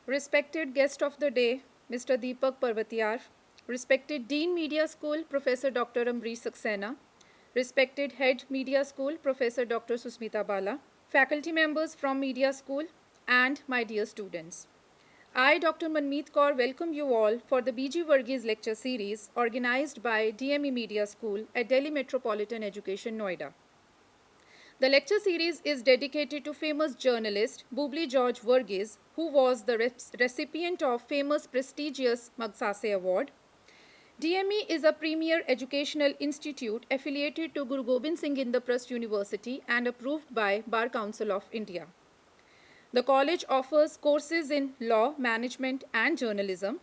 Respected guest of the day, Mr. Deepak Parvatiyar, respected Dean Media School, Professor Dr. Amrish Saxena, respected Head Media School, Professor Dr. Susmita Bala, faculty members from Media School, and my dear students. I, Dr. Manmeet Kaur, welcome you all for the BG Verghese lecture series organized by DME Media School at Delhi Metropolitan Education, Noida. The lecture series is dedicated to famous journalist Bubli George Verghese, who was the recipient of famous prestigious Magsase Award. DME is a premier educational institute affiliated to Guru Gobind Singh Indraprasth University and approved by Bar Council of India. The college offers courses in law, management, and journalism.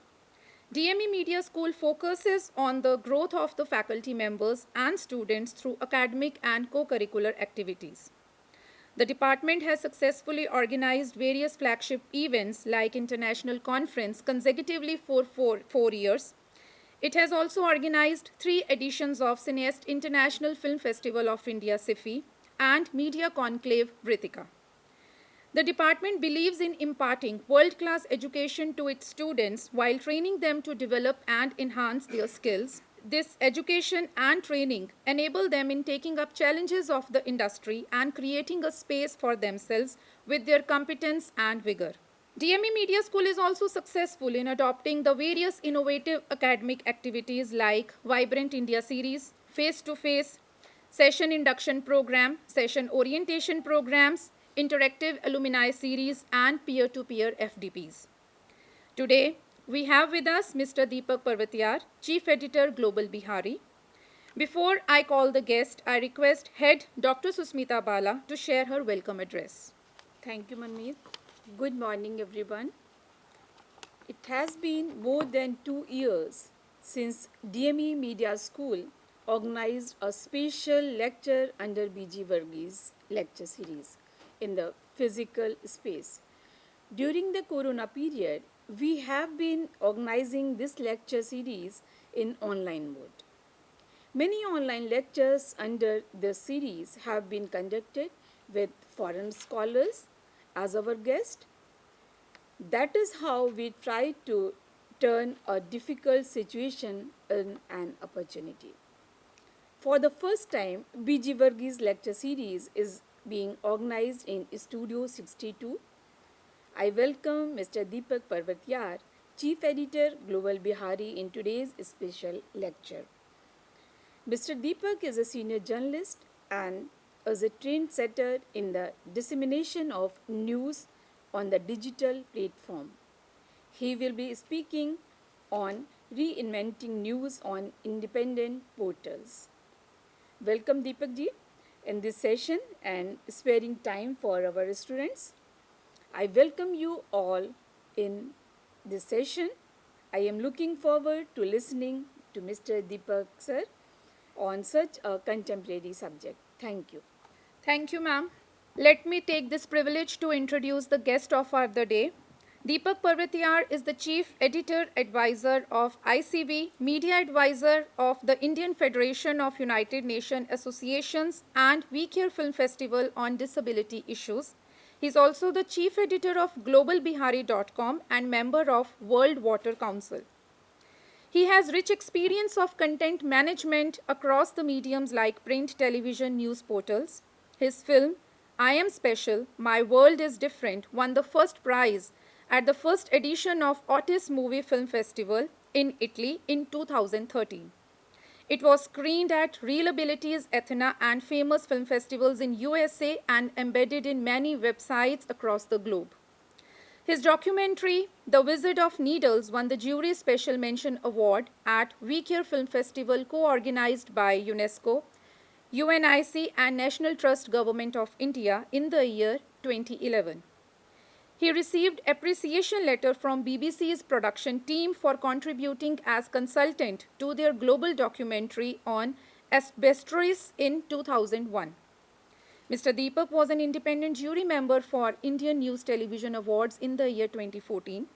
DME Media School focuses on the growth of the faculty members and students through academic and co-curricular activities. The department has successfully organized various flagship events like International Conference consecutively for four years. It has also organized 3 editions of Cineast International Film Festival of India (CIFI) and Media Conclave Vritika. The department believes in imparting world-class education to its students while training them to develop and enhance their skills. This education and training enable them in taking up challenges of the industry and creating a space for themselves with their competence and vigor. DME Media School is also successful in adopting the various innovative academic activities like Vibrant India Series, Face-to-Face, Session Induction Program, Session Orientation Programs, Interactive Alumni Series, and Peer-to-Peer FDPs. Today, we have with us Mr. Deepak Parvatiyar, Chief Editor, Global Bihari. Before I call the guest, I request Head Dr. Susmita Bala to share her welcome address. Thank you, Manmeet. Good morning, everyone. It has been more than 2 years since DME Media School organized a special lecture under BG Verghese lecture series in the physical space. During the Corona period, we have been organizing this lecture series in online mode. Many online lectures under the series have been conducted with foreign scholars as our guest. That is how we try to turn a difficult situation in an opportunity. For the first time, BG Verghese lecture series is being organized in Studio 62. I welcome Mr. Deepak Parvatiyar, Chief Editor, Global Bihari, in today's special lecture. Mr. Deepak is a senior journalist and is a trendsetter in the dissemination of news on the digital platform. He will be speaking on reinventing news on independent portals. Welcome, Deepak ji, in this session and sparing time for our students. I welcome you all in this session. I am looking forward to listening to Mr. Deepak sir on such a contemporary subject. Thank you. Thank you, ma'am. Let me take this privilege to introduce the guest of our the day. Deepak Parvatiyar is the Chief Editor Advisor of ICB, Media Advisor of the Indian Federation of United Nations Associations and We Care Film Festival on Disability Issues. He is also the Chief Editor of GlobalBihari.com and member of World Water Council. He has rich experience of content management across the mediums like print, television, news portals. His film, I Am Special, My World is Different, won the first prize at the first edition of Otis Movie Film Festival in Italy in 2013. It was screened at Real Abilities Athena and famous film festivals in USA and embedded in many websites across the globe. His documentary, The Wizard of Needles, won the Jury Special Mention Award at We Care Film Festival co-organized by UNESCO, UNIC and National Trust Government of India in the year 2011. He received appreciation letter from BBC's production team for contributing as consultant to their global documentary on asbestos in 2001. Mr. Deepak was an independent jury member for Indian News Television Awards in the year 2014.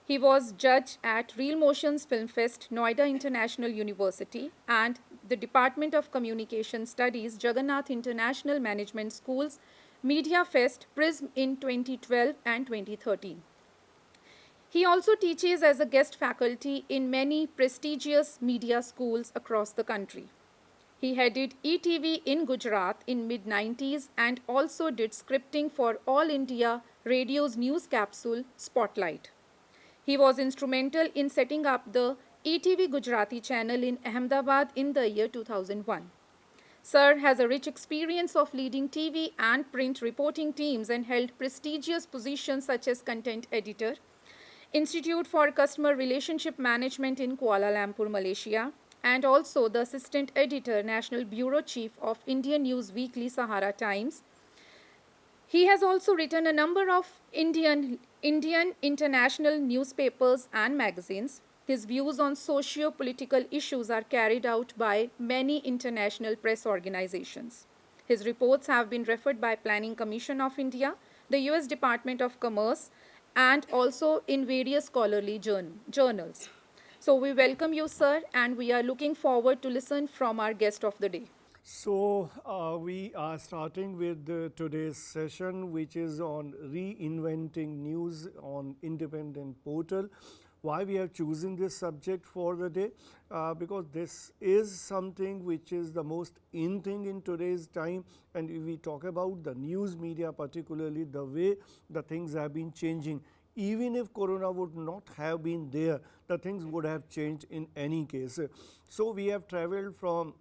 He was judge at Real Motions Film Fest, Noida International University, and the Department of Communication Studies, Jagannath International Management School's Media Fest, PRISM in 2012 and 2013. He also teaches as a guest faculty in many prestigious media schools across the country. He headed ETV in Gujarat in mid-90s and also did scripting for All India Radio's news capsule Spotlight. He was instrumental in setting up the ETV Gujarati channel in Ahmedabad in the year 2001. Sir has a rich experience of leading TV and print reporting teams and held prestigious positions such as content editor, Institute for Customer Relationship Management in Kuala Lumpur, Malaysia, and also the Assistant Editor, National Bureau Chief of Indian News Weekly Sahara Times. He has also written a number of Indian international newspapers and magazines. His views on socio-political issues are carried out by many international press organizations. His reports have been referred by Planning Commission of India, the US Department of Commerce, and also in various scholarly journals. So we welcome you, sir, and we are looking forward to listen from our guest of the day. So, we are starting with today's session, which is on reinventing news on independent portal. Why we have chosen this subject for the day? Because this is something which is the most in thing in today's time, and if we talk about the news media, particularly the way the things have been changing. Even if Corona would not have been there, the things would have changed in any case. So, we have traveled from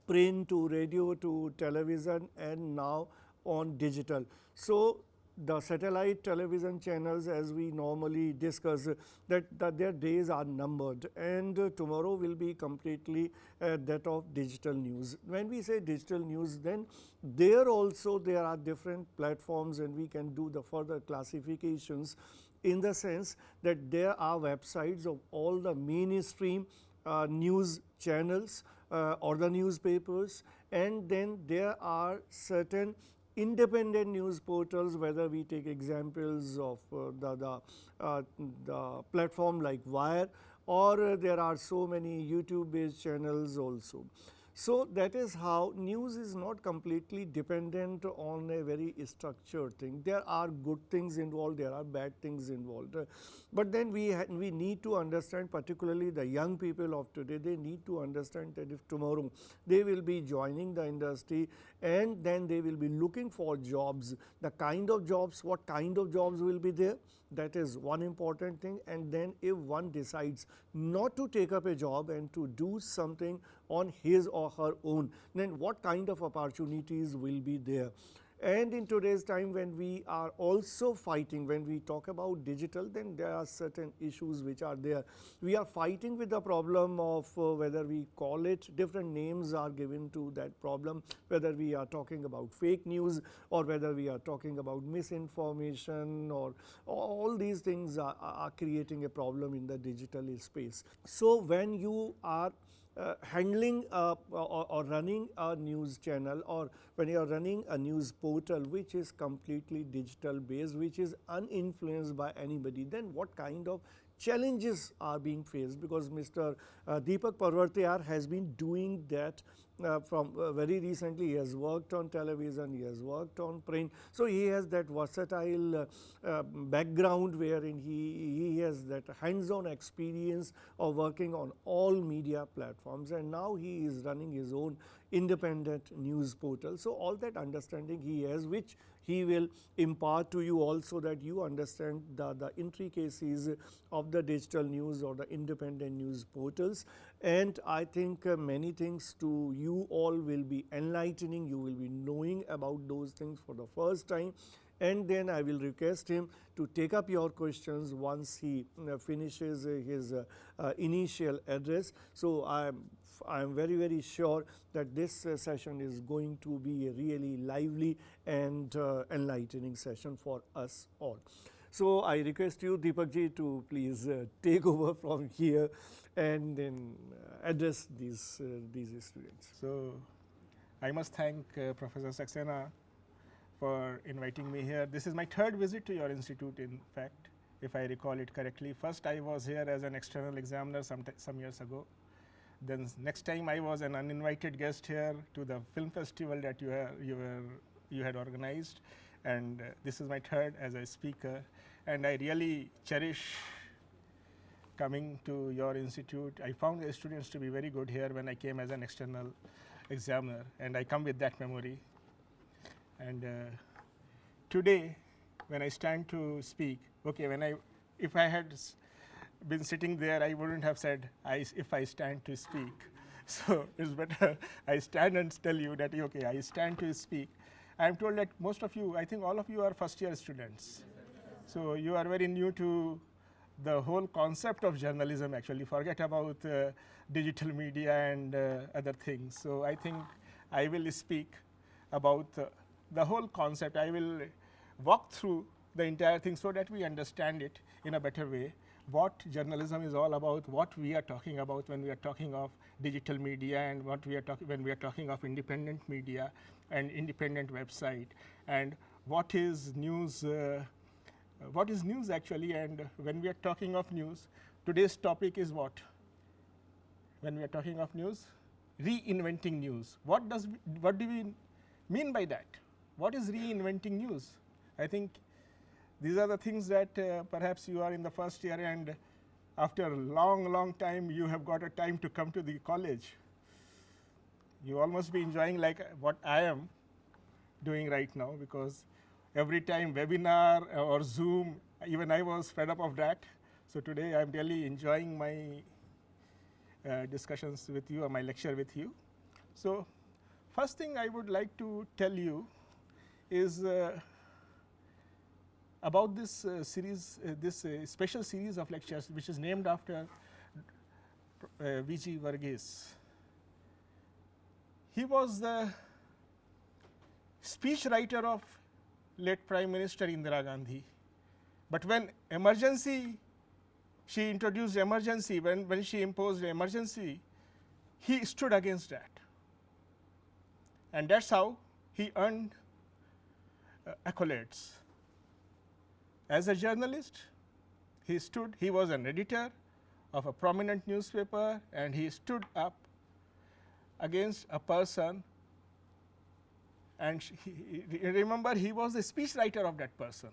print to radio to television and now on digital. So, the satellite television channels, as we normally discuss, that their days are numbered, and tomorrow will be completely that of digital news. When we say digital news, then there are different platforms, and we can do the further classifications in the sense that there are websites of all the mainstream news channels or the newspapers, and then there are certain independent news portals, whether we take examples of the platform like Wire, or there are so many YouTube based channels also. So, that is how news is not completely dependent on a very structured thing. There are good things involved, there are bad things involved. But then we need to understand, particularly the young people of today, they need to understand that if tomorrow they will be joining the industry and then they will be looking for jobs, the kind of jobs, what kind of jobs will be there, that is one important thing. And then if one decides not to take up a job and to do something on his or her own, then what kind of opportunities will be there. And in today's time, when we are also fighting, when we talk about digital, then there are certain issues which are there. We are fighting with the problem of whether we call it, different names are given to that problem, whether we are talking about fake news or whether we are talking about misinformation, or all these things are creating a problem in the digital space. So, when you are handling or running a news channel, or when you are running a news portal which is completely digital based, which is uninfluenced by anybody, then what kind of challenges are being faced? Because Mr. Deepak Parvatiyar has been doing that from very recently. He has worked on television, he has worked on print, so he has that versatile background wherein he has that hands-on experience of working on all media platforms, and now he is running his own independent news portal. So, all that understanding he has, which he will impart to you also, that you understand the intricacies of the digital news or the independent news portals. And I think many things to you all will be enlightening. You will be knowing about those things for the first time, and then I will request him to take up your questions once he finishes his initial address. So, I am very sure that this session is going to be a really lively and enlightening session for us all. So, I request you, Deepak ji, to please take over from here and then address these students. So, I must thank Professor Saxena for inviting me here. This is my third visit to your institute, in fact, if I recall it correctly. First, I was here as an external examiner some years ago. Then next time I was an uninvited guest here to the film festival that you had organized, and this is my third as a speaker. and I really cherish coming to your institute. I found the students to be very good here when I came as an external examiner, and I come with that memory. And today, when I stand to speak, okay, if I had been sitting there, I wouldn't have said if I stand to speak. So it's better I stand and tell you that okay, I stand to speak. I am told that most of you, I think all of you are first year students. So you are very new to the whole concept of journalism actually. Forget about digital media and other things. So I think I will speak about the whole concept. I will walk through the entire thing so that we understand it in a better way, what journalism is all about, what we are talking about when we are talking of digital media, and what we are when we are talking of independent media and independent website, and what is news actually. And when we are talking of news, today's topic is what? When we are talking of news, reinventing news. What do we mean by that? What is reinventing news? I think these are the things that perhaps you are in the first year, and after a long time you have got a time to come to the college. You almost be enjoying like what I am doing right now, because every time webinar or Zoom, even I was fed up of that. So today I'm really enjoying my discussions with you, or my lecture with you. So first thing I would like to tell you is about this series, this special series of lectures, which is named after V.G. Verghese. He was the speech writer of late Prime Minister Indira Gandhi. But when she introduced emergency, when she imposed emergency, he stood against that. And that's how he earned accolades. As a journalist, he was an editor of a prominent newspaper, and he stood up against a person, and remember, he was the speechwriter of that person.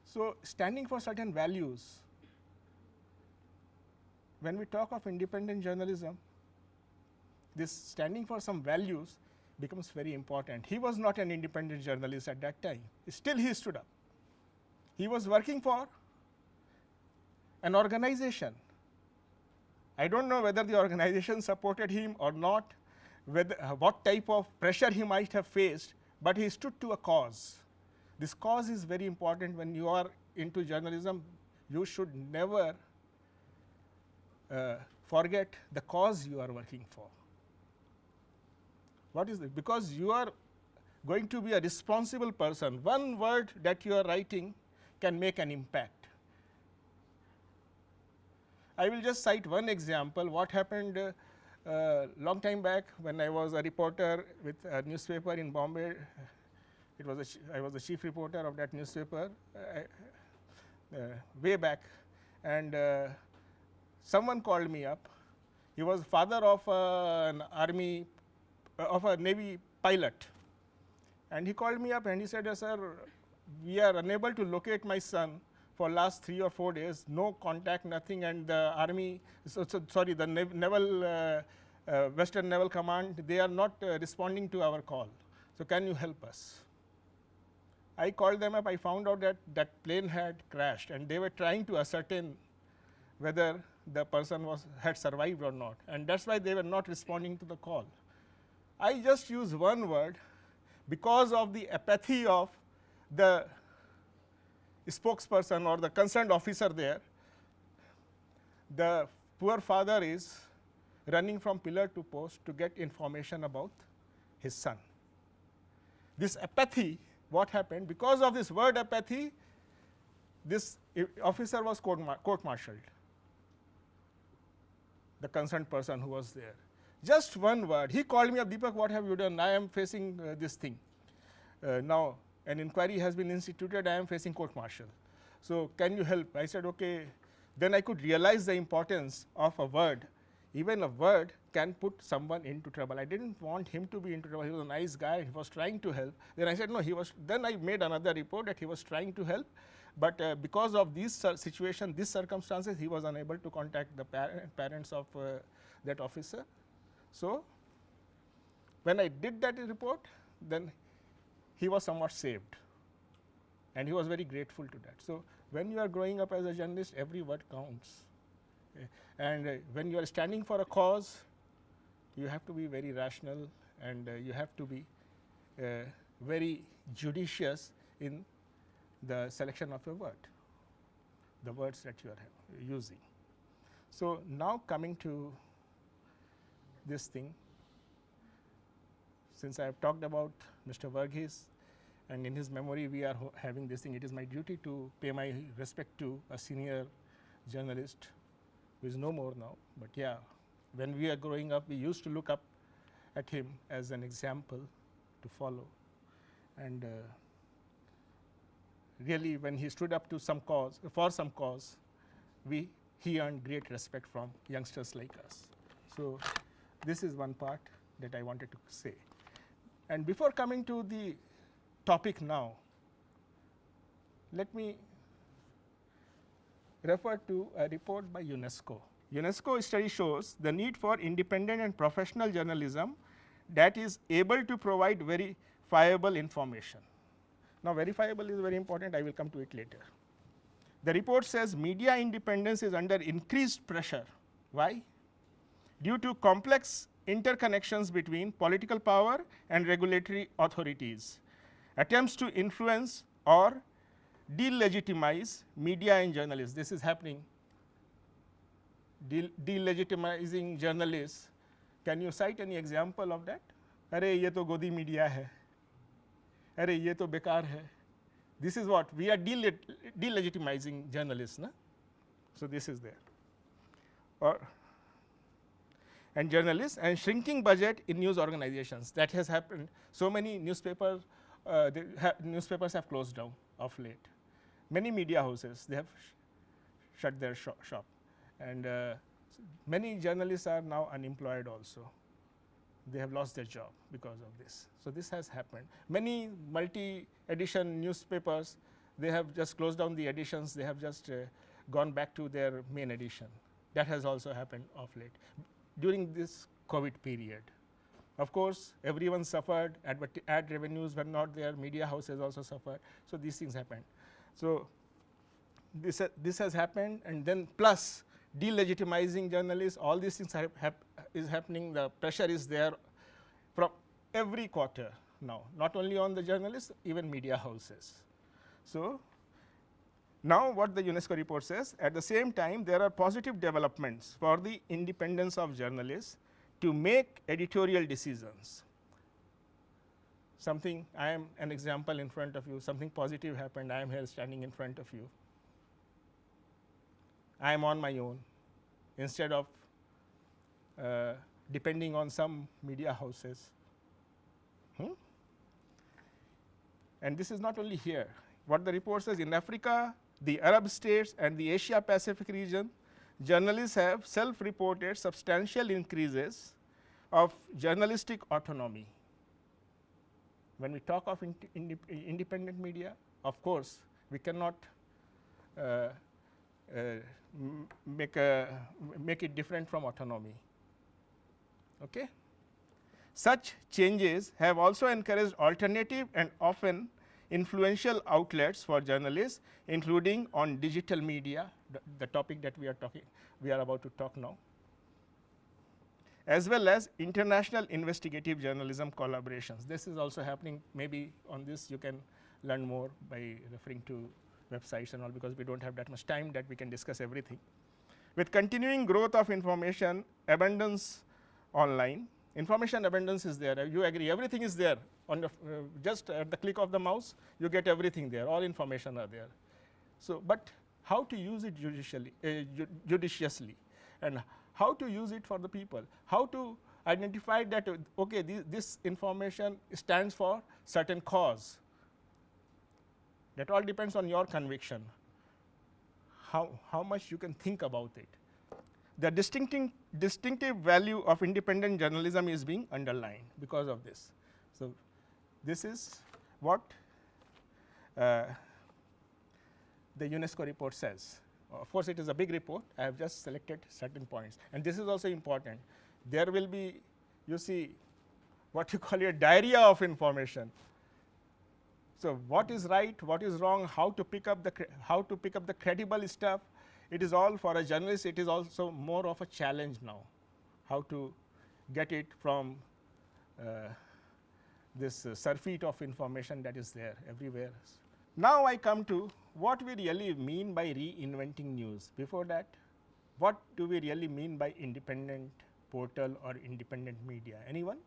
So standing for certain values. When we talk of independent journalism, this standing for some values becomes very important. He was not an independent journalist at that time. Still he stood up. He was working for an organization. I don't know whether the organization supported him or not, what type of pressure he might have faced, but he stood to a cause. This cause is very important. When you are into journalism, you should never forget the cause you are working for. What is it? Because you are going to be a responsible person. One word that you are writing can make an impact. I will just cite one example. What happened long time back when I was a reporter with a newspaper in Bombay. I was the chief reporter of that newspaper way back, and someone called me up. He was father of an Navy pilot, and he called me up and he said, "Sir, we are unable to locate my son for last 3 or 4 days, no contact, nothing, and the army, the naval, Western Naval Command, they are not responding to our call. So can you help us?" I called them up. I found out that that plane had crashed, and they were trying to ascertain whether the person had survived or not, and that's why they were not responding to the call. I just use one word. Because of the apathy of the spokesperson or the concerned officer there, the poor father is running from pillar to post to get information about his son. This apathy, what happened? Because of this word apathy, this officer was court-martialed, the concerned person who was there. Just one word. He called me up, "Deepak, what have you done? I am facing this thing. Now an inquiry has been instituted, I am facing court-martial. So can you help?" I said, "Okay." Then I could realize the importance of a word. Even a word can put someone into trouble. I didn't want him to be into trouble. He was a nice guy. He was trying to help. Then I said, no, he was. Then I made another report that he was trying to help. But because of this situation, these circumstances, he was unable to contact the parents of that officer. So when I did that report, then he was somewhat saved, and he was very grateful to that. So when you are growing up as a journalist, every word counts. And when you are standing for a cause, you have to be very rational, and you have to be very judicious in the selection of your word, the words that you are using. So now coming to this thing, since I have talked about Mr. Verghese, and in his memory we are having this thing, it is my duty to pay my respect to a senior journalist who is no more now. But yeah, when we are growing up, we used to look up at him as an example to follow. And really, when he stood up to some cause, for some cause, he earned great respect from youngsters like us. So this is one part that I wanted to say. And before coming to the topic now, let me refer to a report by UNESCO. UNESCO study shows the need for independent and professional journalism that is able to provide verifiable information. Now, verifiable is very important. I will come to it later. The report says media independence is under increased pressure. Why? Due to complex interconnections between political power and regulatory authorities, attempts to influence or delegitimize media and journalists. This is happening. Delegitimizing journalists. Can you cite any example of that? अरे ये तो गोदी media है, अरे ये तो बेकार है. This is what we are delegitimizing journalists, na? So this is there. And journalists and shrinking budget in news organizations. That has happened. So many newspapers have closed down of late. Many media houses, they have shut their shop, and many journalists are now unemployed also. They have lost their job because of this. So this has happened. Many multi-edition newspapers, they have just closed down the editions. They have just gone back to their main edition. That has also happened of late during this COVID period. Of course, everyone suffered. Ad revenues were not there. Media houses also suffered. So these things happened. So this has happened, and then plus delegitimizing journalists. All these things is happening. The pressure is there from every quarter now, not only on the journalists, even media houses. So now what the UNESCO report says, at the same time there are positive developments for the independence of journalists to make editorial decisions. Something, I am an example in front of you, something positive happened, I am here standing in front of you. I am on my own instead of depending on some media houses. And this is not only here. What the report says, in Africa, the Arab states and the Asia Pacific region, journalists have self-reported substantial increases of journalistic autonomy. When we talk of independent media, of course, we cannot make it different from autonomy. Okay? Such changes have also encouraged alternative and often influential outlets for journalists, including on digital media, the topic that we are about to talk now, as well as international investigative journalism collaborations. This is also happening. Maybe on this you can learn more by referring to websites and all, because we don't have that much time that we can discuss everything. With continuing growth of information abundance online, information abundance is there. You agree? Everything is there. On the just at the click of the mouse, you get everything there. All information are there. So, but how to use it judiciously, and how to use it for the people? How to identify that? Okay, this information stands for certain cause. That all depends on your conviction. How much you can think about it. The distinctive value of independent journalism is being underlined because of this. So this is what the UNESCO report says. Of course, it is a big report. I have just selected certain points. And this is also important. There will be, you see, what you call your diarrhea of information. So what is right, what is wrong, how to pick up the credible stuff. It is all for a journalist. It is also more of a challenge now, how to get it from this surfeit of information that is there everywhere. Now I come to what we really mean by reinventing news. Before that, what do we really mean by independent portal or independent media? Anyone?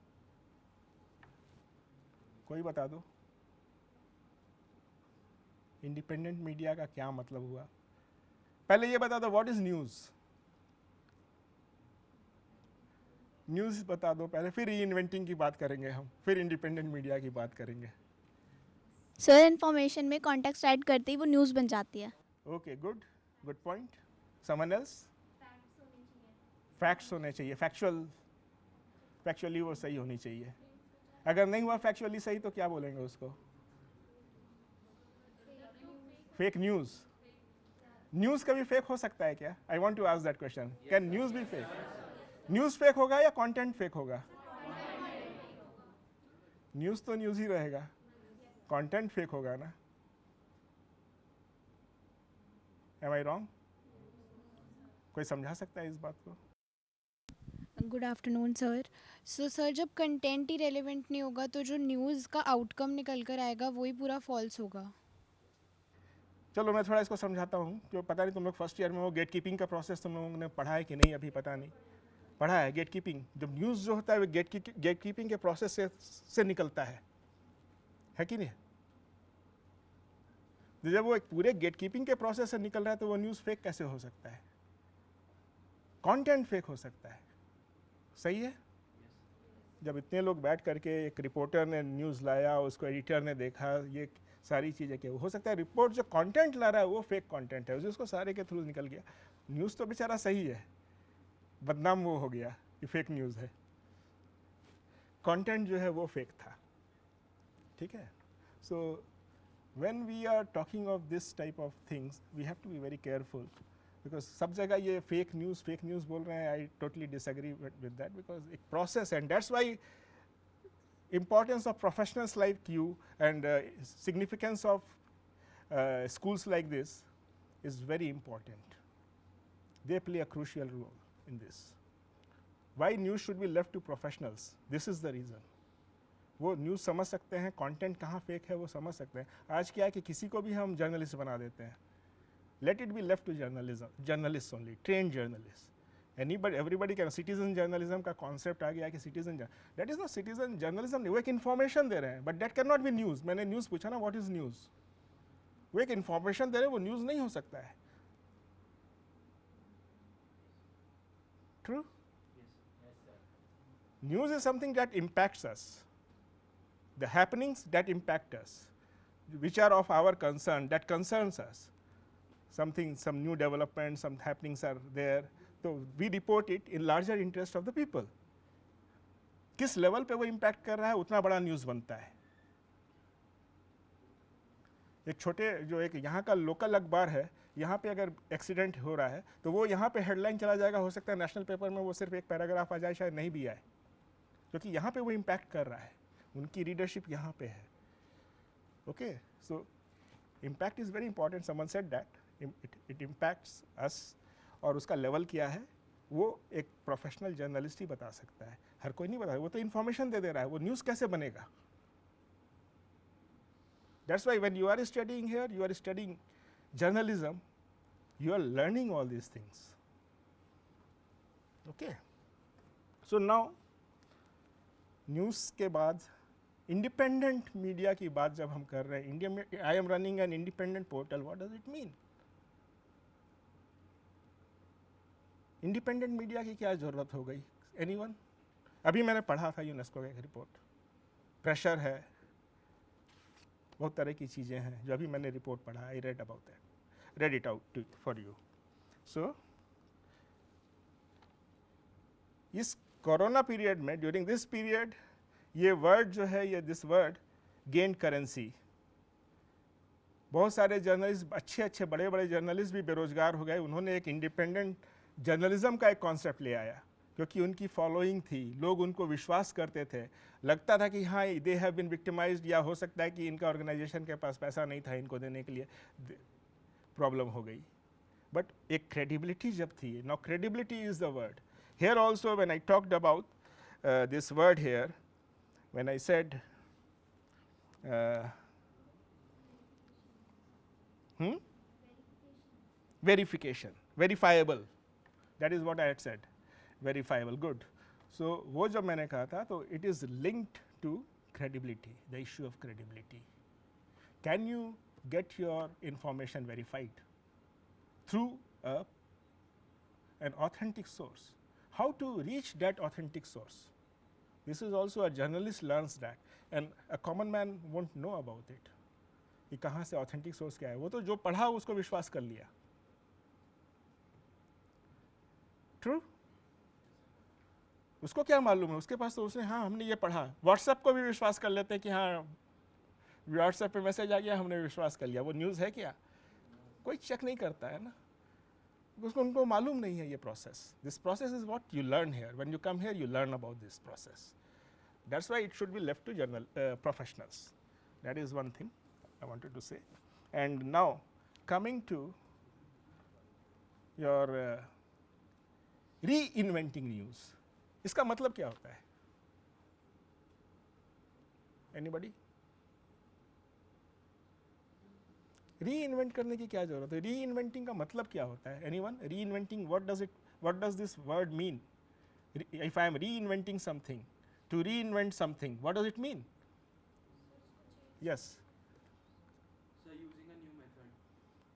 कोई बता दो independent media का क्या मतलब हुआ? पहले ये बता दो व्हाट इज न्यूज़? न्यूज़ बता दो पहले, फिर रीइन्वेंटिंग की बात करेंगे हम, फिर इंडिपेंडेंट मीडिया की बात करेंगे. सर इन्फॉर्मेशन में कॉन्टेक्स्ट ऐड करते ही वो न्यूज़ बन जाती है. Okay, good point. Someone else? Facts होने चाहिए. फैक्चुअली वो सही होनी चाहिए. अगर नहीं हुआ फैक्चुअली सही तो क्या बोलेंगे उसको? Fake news. न्यूज़ कभी फेक हो सकता है क्या? I want to ask that question. Can news be fake? News fake होगा या कंटेंट फेक होगा? न्यूज़ तो न्यूज़ ही रहेगा, कंटेंट फेक होगा ना. Am I wrong? कोई समझा सकता है इस बात को? Good afternoon sir. So sir जब कंटेंट ही रेलेवेंट नहीं होगा तो जो न्यूज़ का आउटकम निकल कर आएगा वही पूरा फॉल्स होगा. चलो मैं थोड़ा इसको समझाता हूँ. जो पता नहीं तुम लोग फर्स्ट ईयर में वो गेट कीपिंग का प्रोसेस तुम लोगों ने पढ़ा है कि नहीं, अभी पता नहीं. पढ़ा है गेट कीपिंग? जब न्यूज़ जो होता है वो गेट कीपिंग के प्रोसेस से निकलता है कि नहीं? जब वो एक पूरे गेट कीपिंग के प्रोसेस से निकल रहा है तो वो न्यूज़ फेक कैसे हो सकता है? कंटेंट फेक हो सकता है. सही है? जब इतने लोग बैठ करके एक रिपोर्टर ने न्यूज़ लाया, उसको एडिटर ने देखा, ये सारी चीज़ें क्या हो सकता है रिपोर्ट जो कंटेंट ला रहा है वो फेक कंटेंट है, उसको सारे के थ्रू निकल गया. न्यूज़ तो बेचारा सही है, बदनाम वो हो गया कि फेक न्यूज़ है. कंटेंट जो है वो फेक था. ठीक है? So when we are talking of this type of things we have to be very careful, because सब जगह ये फेक न्यूज़ बोल रहे हैं. I totally disagree with that, because एक process and that's why importance of professionals like you and significance of schools like this is very important. They play a crucial role in this. Why news should be left to professionals? This is the reason. वो news समझ सकते हैं, content कहाँ fake है वो समझ सकते हैं. आज क्या है कि किसी को भी हम जर्नलिस्ट बना देते हैं. Let it be left to journalists only, trained journalists. Everybody can. Citizen journalism का कॉन्सेप्ट आ गया कि citizen, that is not citizen journalism. वो एक इन्फॉर्मेशन दे रहे हैं, but that can not be news. मैंने न्यूज़ पूछा ना, व्हाट इज न्यूज़? वो एक इन्फॉर्मेशन दे रहे हैं, वो न्यूज़ नहीं हो सकता है. True? News is something that impacts us, the happenings that impact us, which are of our concern, that concerns us. Some new development, some happenings are there. तो we report it in larger interest of the people. किस level पे वो impact कर रहा है उतना बड़ा news बनता है. एक छोटे जो एक यहाँ का लोकल अखबार है, यहाँ पे अगर एक्सीडेंट हो रहा है तो वो यहाँ पे हेडलाइन चला जाएगा. हो सकता है नेशनल पेपर में वो सिर्फ एक पैराग्राफ आ जाए, शायद नहीं भी आए, क्योंकि यहाँ पे वो इम्पैक्ट कर रहा है. उनकी रीडरशिप यहाँ पे है. Okay, so impact is very important. Someone said that it impacts us. और उसका लेवल क्या है वो एक प्रोफेशनल जर्नलिस्ट ही बता सकता है. हर कोई नहीं बता. वो तो इन्फॉर्मेशन दे रहा है. वो न्यूज़ कैसे बनेगा? That's why when you are studying here, you are studying journalism, you are learning all these things. Okay, so now news के बाद इंडिपेंडेंट मीडिया की बात जब हम कर रहे हैं, इंडिया में I am running an independent portal, what does it mean? Independent media की क्या ज़रूरत हो गई? एनीवन? अभी मैंने पढ़ा था यूनेस्को का एक रिपोर्ट. प्रेशर है, बहुत तरह की चीज़ें हैं जो अभी मैंने रिपोर्ट पढ़ा. I read about that, read it out for you. So इस कोरोना पीरियड में, ड्यूरिंग दिस पीरियड, ये वर्ड जो है, ये दिस वर्ड गेन करेंसी. बहुत सारे जर्नलिस्ट, अच्छे बड़े बड़े जर्नलिस्ट भी बेरोजगार हो गए। उन्होंने एक इंडिपेंडेंट जर्नलिज्म का एक कॉन्सेप्ट ले आया, क्योंकि उनकी फॉलोइंग थी, लोग उनको विश्वास करते थे, लगता था कि हाँ दे हैव बीन विक्टिमाइज्ड, या हो सकता है कि इनका ऑर्गेनाइजेशन के पास पैसा नहीं था इनको देने के लिए, प्रॉब्लम हो गई। बट एक क्रेडिबिलिटी जब थी, now credibility is the word here also. When I talked about this word here, when I said verification, verifiable, that is what I had said, verifiable, good. So वो जब मैंने कहा था, तो it is linked to credibility, the issue of credibility. Can you get your information verified through an authentic source? How to reach that authentic source? This is also, a journalist learns that, and a common man won't know about it. कि कहाँ से authentic source क्या है, वो तो जो पढ़ा उसको विश्वास कर लिया। True? उसको क्या मालूम है, उसके पास तो उसने, हाँ हमने ये पढ़ा। व्हाट्सएप को भी विश्वास कर लेते हैं कि हाँ व्हाट्सएप पे मैसेज आ गया, हमने विश्वास कर लिया। वो न्यूज़ है क्या? कोई चेक नहीं करता है ना, उसको, उनको मालूम नहीं है ये process. This process is what you learn here, when you come here you learn about this process. That's why it should be left to journal professionals. That is one thing I wanted to say. And now coming to your reinventing news, इसका मतलब क्या होता है? Anybody? Reinvent करने की क्या जरूरत है? Reinventing का मतलब क्या होता है? Anyone? Reinventing, what does this word mean? If I am reinventing something, to reinvent something, what does it mean? Yes.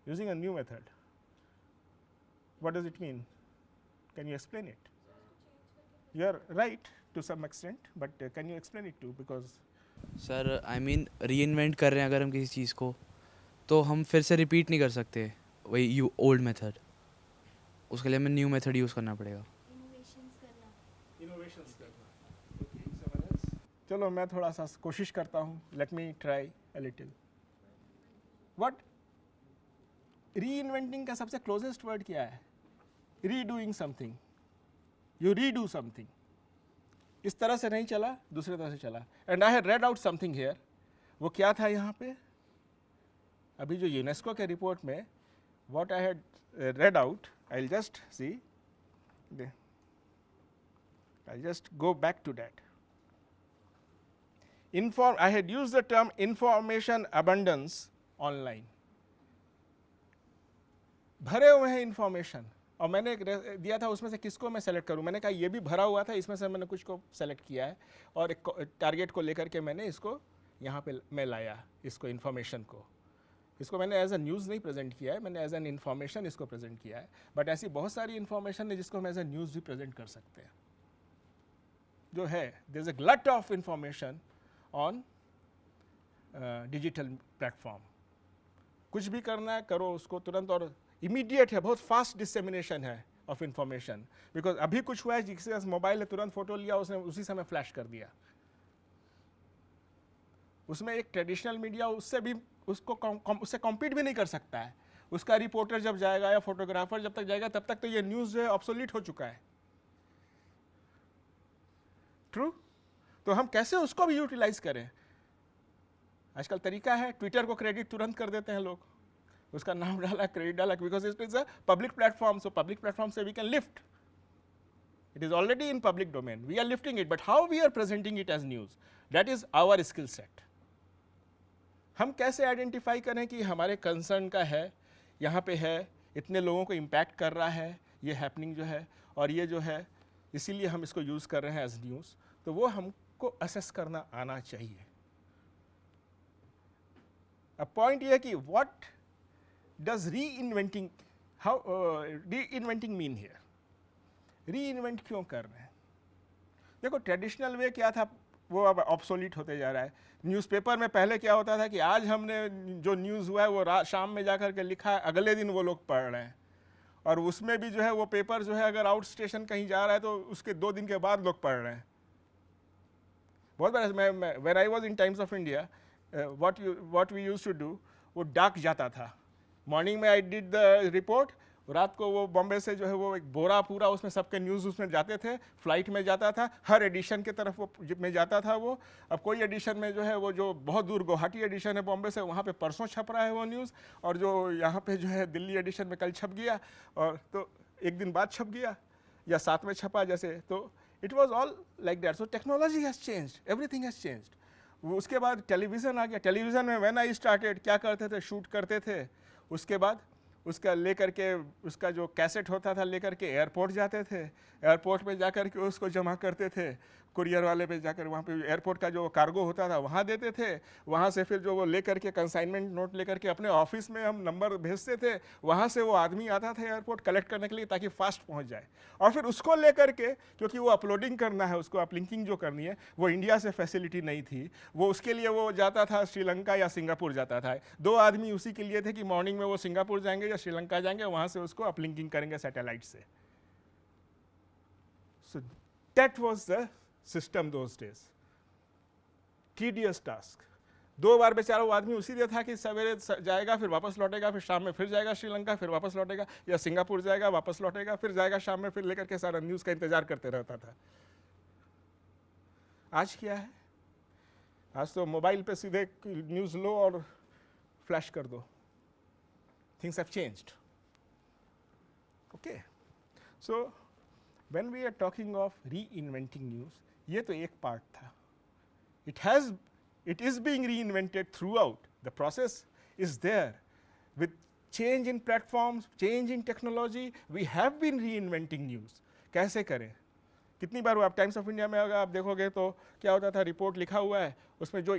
Using a new method. What does it mean? Can you explain it? You are right to some extent, but can you explain it too? Because sir I mean reinvent कर रहे हैं अगर हम किसी चीज़ को, तो हम फिर से रिपीट नहीं कर सकते वही ओल्ड मेथड, उसके लिए हमें न्यू मेथड यूज़ करना पड़ेगा। innovations करना। Okay, someone else? चलो मैं थोड़ा सा कोशिश करता हूँ। Let me try a little. What reinventing का सबसे closest word क्या है? Redoing something. You redo something. इस तरह से नहीं चला, दूसरे तरह से चला। And I had read out something here. वो क्या था यहाँ पे? अभी जो यूनेस्को के रिपोर्ट में what I had read out, I'll just see. I'll just go back to that. I had used the term information abundance online. भरे हुए हैं इंफॉर्मेशन, और मैंने एक दिया था, उसमें से किसको मैं सेलेक्ट करूं। मैंने कहा ये भी भरा हुआ था, इसमें से मैंने कुछ को सेलेक्ट किया है, और एक टारगेट को लेकर के मैंने इसको यहाँ पे मैं लाया, इसको इन्फॉर्मेशन को। इसको मैंने एज अ न्यूज़ नहीं प्रेजेंट किया है, मैंने एज एन इन्फॉर्मेशन इसको प्रेजेंट किया है। बट ऐसी बहुत सारी इन्फॉर्मेशन है जिसको हम एज अ न्यूज़ भी प्रेजेंट कर सकते हैं। जो है, there is a glut of information on digital platform. कुछ भी करना है करो उसको तुरंत, और इमीडिएट है, बहुत फास्ट डिसेमिनेशन है ऑफ इंफॉर्मेशन। बिकॉज अभी कुछ हुआ है, जिसके पास मोबाइल है तुरंत फोटो लिया, उसने उसी समय फ्लैश कर दिया। उसमें एक ट्रेडिशनल मीडिया उससे भी उससे कॉम्पीट भी नहीं कर सकता है। उसका रिपोर्टर जब जाएगा या फोटोग्राफर जब तक जाएगा, तब तक तो ये न्यूज़ जो है ऑब्सोलीट हो चुका है। ट्रू? तो हम कैसे उसको भी यूटिलाइज करें? आजकल तरीका है, ट्विटर को क्रेडिट तुरंत कर देते हैं लोग, उसका नाम डाला, क्रेडिट डाला, because it is a public platform. So public platform से we can lift, it is already in public domain, we are lifting it, but how we are presenting it as news, that is our skill set. हम कैसे identify करें कि हमारे concern का है, यहाँ पे है, इतने लोगों को इम्पैक्ट कर रहा है ये हैपनिंग जो है, और ये जो है इसीलिए हम इसको यूज़ कर रहे हैं एज न्यूज़। तो वो हमको असेस करना आना चाहिए। अब पॉइंट ये है कि what does reinventing, how reinventing mean here? Reinvent क्यों कर रहे हैं? देखो, ट्रेडिशनल वे क्या था वो अब ऑब्सोलीट होते जा रहा है। न्यूज़पेपर में पहले क्या होता था कि आज हमने जो न्यूज़ हुआ है वो शाम में जाकर के लिखा है, अगले दिन वो लोग पढ़ रहे हैं, और उसमें भी जो है वो पेपर जो है अगर आउट स्टेशन कहीं जा रहा है तो उसके 2 दिन के बाद लोग पढ़ रहे हैं। बहुत बार मैं when I was in times of India, what we used to do, वो डाक जाता था. मॉर्निंग में आई डिड द रिपोर्ट, रात को वो बॉम्बे से जो है वो एक बोरा पूरा उसमें सबके न्यूज़ उसमें जाते थे, फ्लाइट में जाता था, हर एडिशन की तरफ वो में जाता था वो. अब कोई एडिशन में जो है वो जो बहुत दूर गुवाहाटी एडिशन है बॉम्बे से, वहाँ पे परसों छप रहा है वो न्यूज़, और जो यहाँ पे जो है दिल्ली एडिशन में कल छप गया, और तो एक दिन बाद छप गया या साथ में छपा जैसे. तो it was all like that. So technology has changed, everything has changed. उसके बाद टेलीविज़न आ गया. टेलीविज़न में व्हेन आई स्टार्टेड क्या करते थे, शूट करते थे, उसके बाद उसका लेकर के उसका जो कैसेट होता था लेकर के एयरपोर्ट जाते थे, एयरपोर्ट में जाकर के उसको जमा करते थे, कुरियर वाले पे जाकर वहाँ पे एयरपोर्ट का जो कार्गो होता था वहाँ देते थे, वहाँ से फिर जो वो लेकर के कंसाइनमेंट नोट लेकर के अपने ऑफिस में हम नंबर भेजते थे, वहाँ से वो आदमी आता था एयरपोर्ट कलेक्ट करने के लिए ताकि फास्ट पहुँच जाए. और फिर उसको लेकर के, क्योंकि वो अपलोडिंग करना है, उसको अपलिंकिंग जो करनी है, वो इंडिया से फैसिलिटी नहीं थी, वो उसके लिए वो जाता था श्रीलंका या सिंगापुर जाता था. 2 आदमी उसी के लिए थे कि मॉर्निंग में वो सिंगापुर जाएंगे या श्रीलंका जाएंगे, वहाँ से उसको अपलिंकिंग करेंगे सैटेलाइट से. So that was the system those days. Tedious task. 2 बार बेचारा वो आदमी उसी लिए था कि सवेरे जाएगा फिर वापस लौटेगा, फिर शाम में फिर जाएगा श्रीलंका, फिर वापस लौटेगा, या सिंगापुर जाएगा वापस लौटेगा, फिर जाएगा शाम में, फिर लेकर के सारा न्यूज़ का इंतजार करते रहता था. आज क्या है? आज तो मोबाइल पे सीधे न्यूज़ लो और फ्लैश कर दो. Things have changed. Okay. So when we are talking of reinventing news, ये तो एक पार्ट था. It is being reinvented throughout. The process is there. With change in platforms, change in technology, we have been reinventing news. कैसे करें? कितनी बार आप times of India में अगर आप देखोगे तो क्या होता था, रिपोर्ट लिखा हुआ है, उसमें जो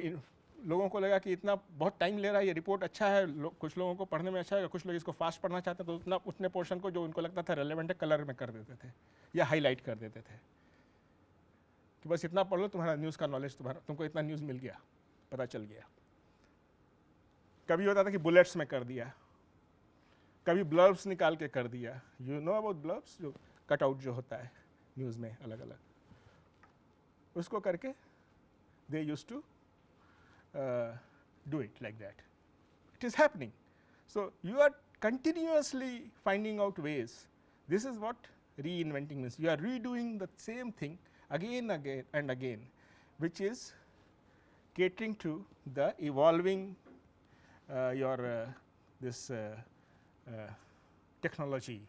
लोगों को लगा कि इतना बहुत टाइम ले रहा है ये रिपोर्ट, अच्छा है, कुछ लोगों को पढ़ने में अच्छा है, कुछ लोग इसको फास्ट पढ़ना चाहते हैं, तो उतना उतने पोर्शन को जो उनको लगता था रेलेवेंट है कलर में कर देते थे या हाईलाइट कर देते थे कि बस इतना पढ़ लो, तुम्हारा न्यूज़ का नॉलेज, तुमको इतना न्यूज़ मिल गया, पता चल गया. कभी होता था कि बुलेट्स में कर दिया, कभी ब्लर्ब्स निकाल के कर दिया. यू नो अबाउट ब्लर्ब्स, जो कटआउट जो होता है न्यूज़ में अलग अलग, उसको करके they used to do it like that. It is happening. So you are continuously finding out ways. This is what reinventing means. You are redoing the same thing again and again, which is catering to the evolving technology.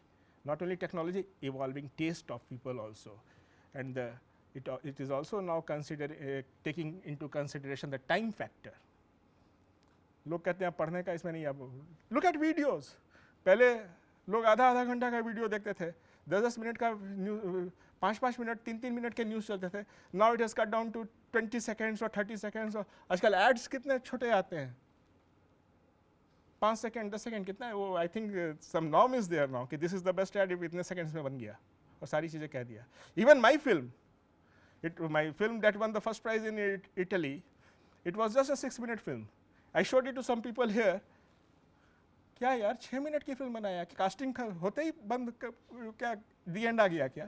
Not only technology, evolving taste of people also. And it is also now taking into consideration the time factor. लोग कहते हैं पढ़ने का इसमें नहीं. अब look at videos. पहले लोग आधा घंटा का वीडियो देखते थे, 10 मिनट का न्यूज़, 5 मिनट 3 मिनट के न्यूज़ चलते थे. Now it has cut down to 20 seconds और 30 सेकेंड्स. और आजकल एड्स कितने छोटे आते हैं, 5 सेकेंड 10 सेकेंड कितना है वो. I think some norm is there now कि this is the best ad, इतने सेकेंड्स में बन गया और सारी चीज़ें कह दिया. Even my film, my film that won the first prize in Italy, it was just a 6-minute film. I showed it to some people here. क्या यार 6 मिनट की फिल्म बनाया, कास्टिंग होते ही बंद, क्या दी एंड आ गया क्या?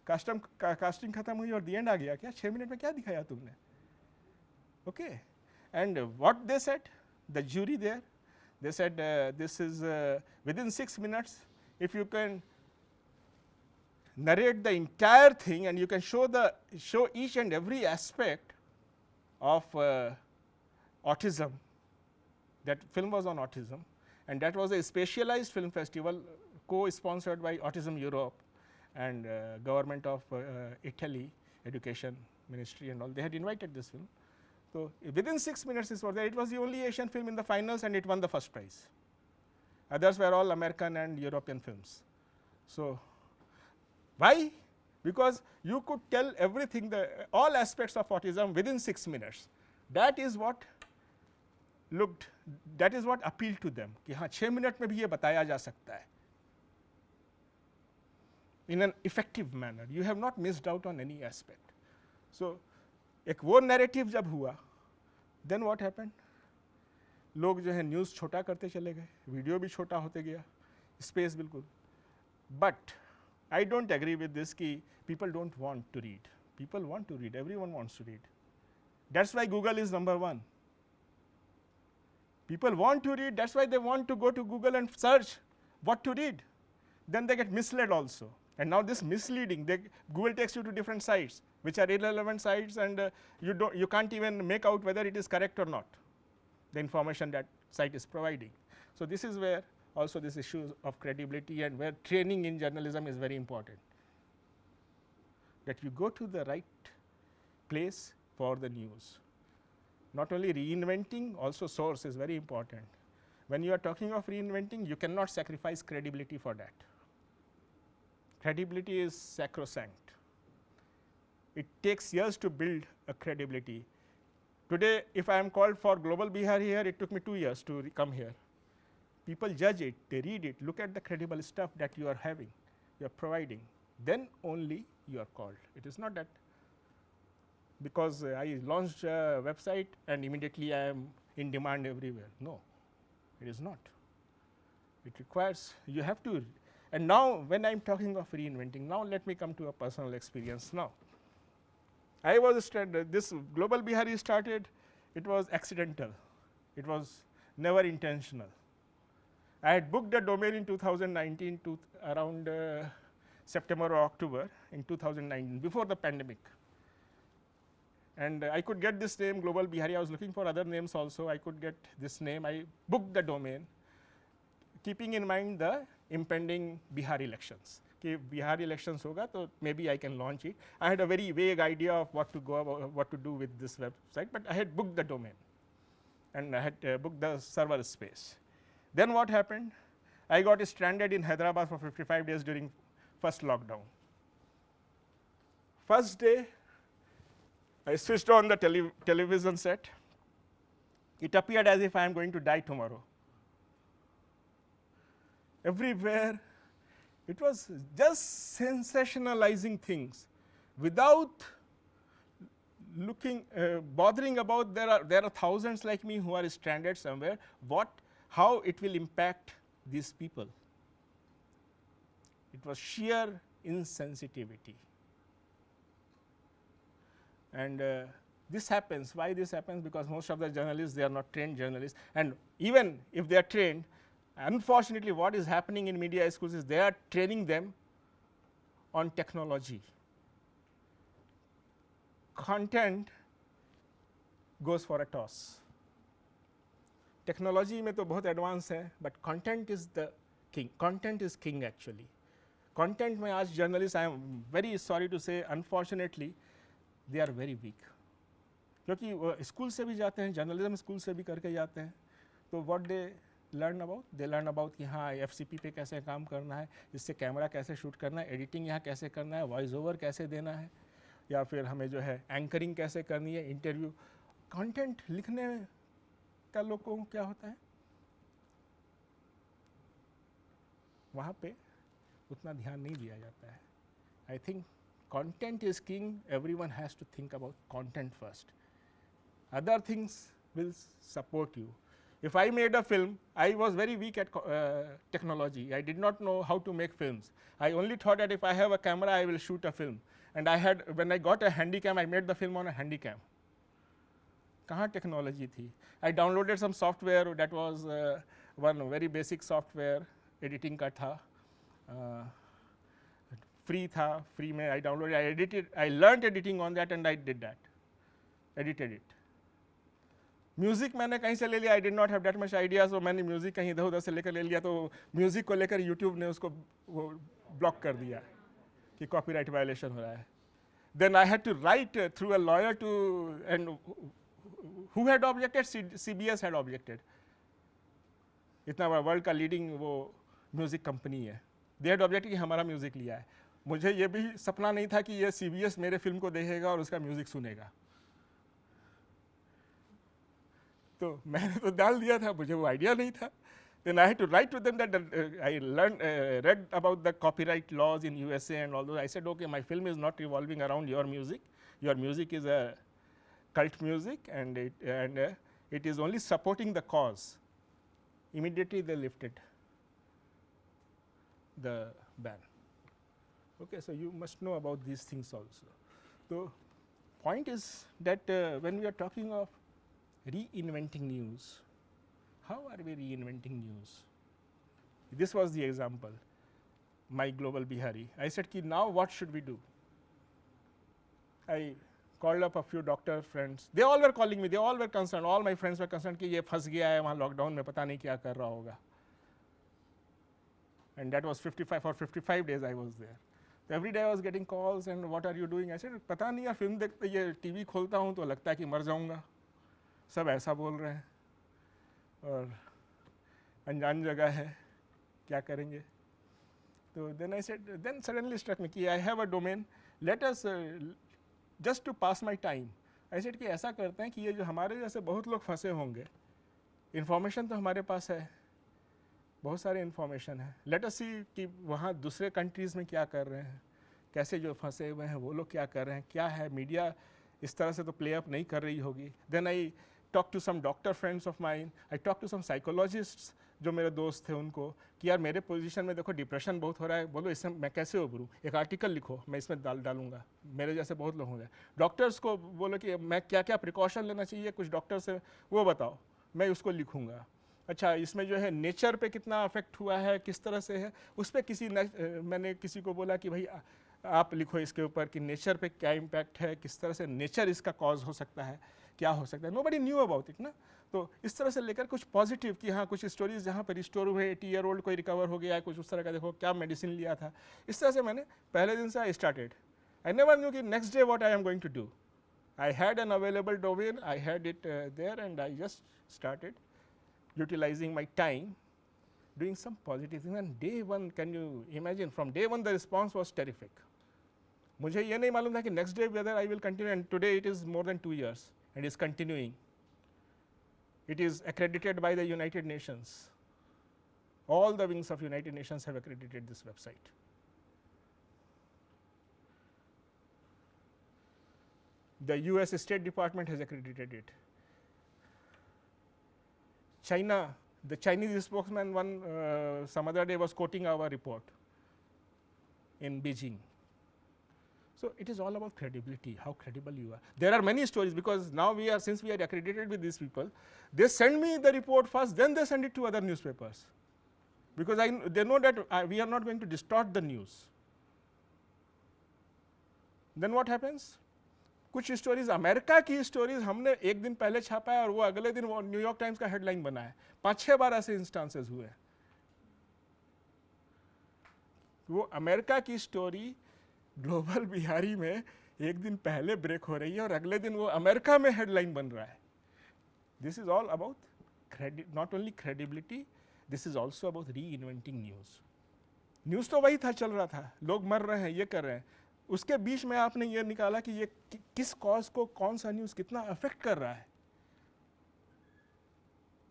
कास्टिंग खत्म हुई और दी एंड आ गया क्या? 6 मिनट में क्या दिखाया तुमने? Okay. And what they said, the jury there, they said this is within 6 minutes, if you can narrate the entire thing and you can show each and every aspect of autism. That film was on autism, and that was a specialized film festival co-sponsored by Autism Europe and government of Italy, education ministry and all. They had invited this film. So within 6 minutes this was there. It was the only Asian film in the finals and it won the first prize. Others were all American and European films. So why? Because you could tell everything, all aspects of autism within 6 minutes. That is what appealed to them, कि हाँ 6 minute में भी ये बताया जा सकता है in an effective manner. You have not missed out on any aspect. So एक वो नैरेटिव जब हुआ, देन व्हाट हैपेंड, लोग जो है न्यूज़ छोटा करते चले गए, वीडियो भी छोटा होते गया, स्पेस बिल्कुल. But I don't agree with this कि people don't want to read. People want to read, everyone wants to read. That's why Google is number 1. People want to read, that's why they want to go to Google and search what to read. Then they get misled also. And now this misleading, Google takes you to different sites, which are irrelevant sites, and you can't even make out whether it is correct or not, the information that site is providing. So this is where also this issue of credibility and where training in journalism is very important, that you go to the right place for the news. Not only reinventing, also source is very important. When you are talking of reinventing, you cannot sacrifice credibility for that. Credibility is sacrosanct. It takes years to build a credibility. Today, if I am called for Global Bihar here, it took me 2 years to come here. People judge it, they read it, look at the credible stuff that you are having, you are providing. Then only you are called. It is not that because I launched a website and immediately I am in demand everywhere. No, it is not. It requires, you have to. And now when I am talking of reinventing, now let me come to a personal experience now. I was this Global Bihari started, it was accidental. It was never intentional. I had booked a domain in 2019 to around September or October in 2019, before the pandemic. And I could get this name, Global Bihari. I was looking for other names also. I could get this name. I booked the domain, keeping in mind the impending Bihar elections. If Bihar elections hoga, so maybe I can launch it. I had a very vague idea of what to go about, what to do with this website, but I had booked the domain, and I had booked the server space. Then what happened? I got stranded in Hyderabad for 55 days during first lockdown. First day, I switched on the television set. It appeared as if I am going to die tomorrow. Everywhere, it was just sensationalizing things without looking, bothering about there are thousands like me who are stranded somewhere, how it will impact these people. It was sheer insensitivity. And this happens. Why this happens? Because most of the journalists, they are not trained journalists. And even if they are trained, unfortunately what is happening in media schools is they are training them on technology. Content goes for a toss. Technology में तो बहुत advanced है, but content is the king. Content is king actually. Content में आज journalists, I am very sorry to say, unfortunately, they are very weak. क्योंकि वो school से भी जाते हैं, जर्नलिज्म स्कूल से भी करके जाते हैं, तो what they learn about? They learn about कि हाँ FCP पे कैसे काम करना है, इससे कैमरा कैसे शूट करना है, एडिटिंग यहाँ कैसे करना है, वॉइस ओवर कैसे देना है, या फिर हमें जो है एंकरिंग कैसे करनी है, इंटरव्यू. कंटेंट लिखने का लोगों को क्या होता है, वहाँ पे उतना ध्यान नहीं दिया जाता है. I think content is king. Everyone has to think about content first. Other things will support you. If I made a film, I was very weak at technology. I did not know how to make films. I only thought that if I have a camera, I will shoot a film. And when I got a handycam, I made the film on a handycam. कहाँ technology थी? I downloaded some software that was one very basic software, editing का था. Free था, free में I downloaded, I edited, I learned editing on that and I did that, edited it. Music मैंने कहीं से ले लिया, I did not have that much idea, so मैंने म्यूज़िक कहीं इधर उधर से लेकर ले लिया, तो म्यूज़िक को लेकर यूट्यूब ने उसको वो ब्लॉक कर दिया कि कॉपीराइट वायलेशन हो रहा है. Then I had to write through a lawyer to, and who had objected? CBS had objected. इतना बड़ा वर्ल्ड का लीडिंग वो म्यूज़िक कंपनी है. They had objected कि हमारा म्यूज़िक लिया है. मुझे ये भी सपना नहीं था कि ये CBS मेरे फिल्म को देखेगा और उसका म्यूज़िक सुनेगा. तो मैंने तो डाल दिया था, मुझे वो आइडिया नहीं था. Then I had to write to them that I read about the copyright laws in USA and all those. I said, okay, my film is not revolving around your music. Your music is a cult music, and it is only supporting the cause. Immediately they lifted the ban. Okay, so you must know about these things also. So point is that when we are talking of reinventing news, how are we reinventing news? This was the example, my global Bihari. I said, ki now what should we do? I called up a few doctor friends. They all were calling me. They all were concerned. All my friends were concerned कि ये फंस गया है वहाँ lockdown में पता नहीं क्या कर रहा होगा. And that was 55 days I was there. So every day I was getting calls and what are you doing? I said पता नहीं यार फिल्म देखते ये टीवी खोलता हूँ तो लगता है कि मर जाऊँगा. सब ऐसा बोल रहे हैं और अनजान जगह है क्या करेंगे. So then I said, then suddenly struck me कि I have a domain. Let us just to pass my time. I said कि ऐसा करते हैं कि ये जो हमारे जैसे बहुत लोग फंसे होंगे, इन्फॉर्मेशन तो हमारे पास है, बहुत सारे इन्फॉर्मेशन है. लेट अस सी कि वहाँ दूसरे कंट्रीज़ में क्या कर रहे हैं, कैसे जो फंसे हुए हैं वो लोग क्या कर रहे हैं, क्या है मीडिया इस तरह से तो प्ले अप नहीं कर रही होगी. Then I talk to some doctor friends of mine, I talk to some psychologists जो मेरे दोस्त थे उनको कि यार मेरे पोजीशन में देखो डिप्रेशन बहुत हो रहा है, बोलो इससे मैं कैसे उभरूँ, एक आर्टिकल लिखो मैं इसमें डालूंगा. मेरे जैसे बहुत लोग होंगे. डॉक्टर्स को बोलो कि मैं क्या क्या प्रिकॉशन लेना चाहिए, कुछ डॉक्टर से वो बताओ, मैं उसको लिखूँगा. अच्छा इसमें जो है नेचर पे कितना अफेक्ट हुआ है, किस तरह से है, उस पर मैंने किसी को बोला कि भाई आप लिखो इसके ऊपर कि नेचर पे क्या इम्पैक्ट है, किस तरह से नेचर इसका कॉज हो सकता है, क्या हो सकता है. नोबडी न्यू अबाउट इट ना. तो इस तरह से लेकर कुछ पॉजिटिव कि हाँ कुछ स्टोरीज जहाँ पर रिस्टोर हुए, 80 ईयर ओल्ड कोई रिकवर हो गया है, कुछ उस तरह का देखो क्या मेडिसिन लिया था. इस तरह से मैंने पहले दिन से I started. I never knew कि next day what I am going to do. I had an available domain, I had it there and I just started utilizing my time doing some positive things. And day one, can you imagine, from day one the response was terrific. मुझे ये नहीं मालूम था कि next day whether I will continue, and today it is more than 2 years and is continuing. It is accredited by the United Nations. All the wings of United Nations have accredited this website. The US State Department has accredited it. China, the Chinese spokesman some other day was quoting our report in Beijing. So it is all about credibility, how credible you are. There are many stories because now since we are accredited with these people, they send me the report first, then they send it to other newspapers. Because they know that we are not going to distort the news. Then what happens? कुछ stories America की stories हमने एक दिन पहले छापा है और वो अगले दिन वो न्यूयॉर्क टाइम्स का हेडलाइन बना है. 5-6 बार ऐसे इंस्टांसेस हुए. वो अमेरिका की स्टोरी ग्लोबल बिहारी में एक दिन पहले ब्रेक हो रही है और अगले दिन वो अमेरिका में हेडलाइन बन रहा है. This is all about not only credibility, this is also about री इन्वेंटिंग न्यूज. न्यूज तो वही था, चल रहा था, लोग मर रहे हैं, ये कर रहे हैं. उसके बीच में आपने ये निकाला कि ये किस कॉज को कौन सा न्यूज़ कितना अफेक्ट कर रहा है.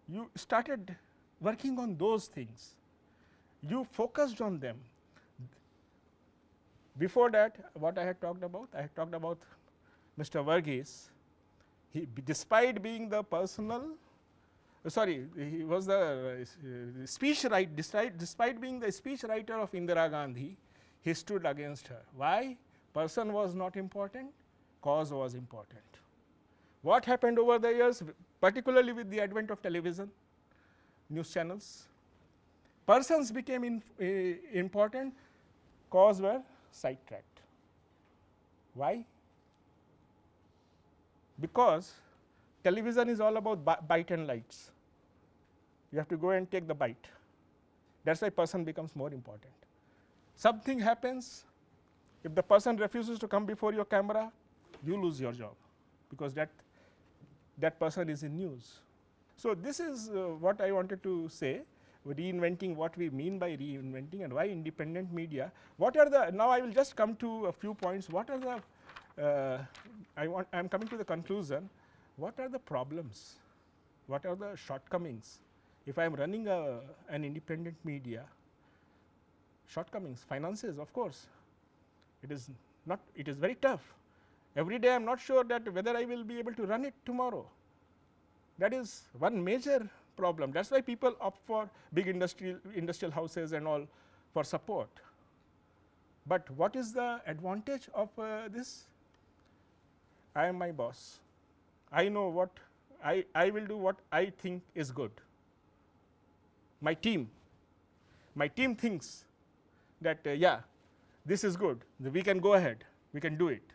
You started working on those things, you focused on them. Before that what I had talked about Mr. Verghese. He, despite being the he was the speech writer, despite being the speech writer of Indira Gandhi, he stood against her. Why? Person was not important, cause was important. What happened over the years, particularly with the advent of television, news channels? Persons became important, cause were sidetracked. Why? Because television is all about bite and lights. You have to go and take the bite. That's why person becomes more important. Something happens, if the person refuses to come before your camera, you lose your job because that person is in news. So this is what I wanted to say, reinventing, what we mean by reinventing and why independent media. Now I will just come to a few points. What are the, I'm coming to the conclusion, what are the problems? What are the shortcomings? If I am running an independent media, shortcomings, finances, of course. It is very tough. Every day I am not sure that whether I will be able to run it tomorrow. That is one major problem. That's why people opt for big industrial houses and all for support. But what is the advantage of this? I am my boss. I know what I will do what I think is good. my team thinks that yeah, this is good, we can go ahead, we can do it.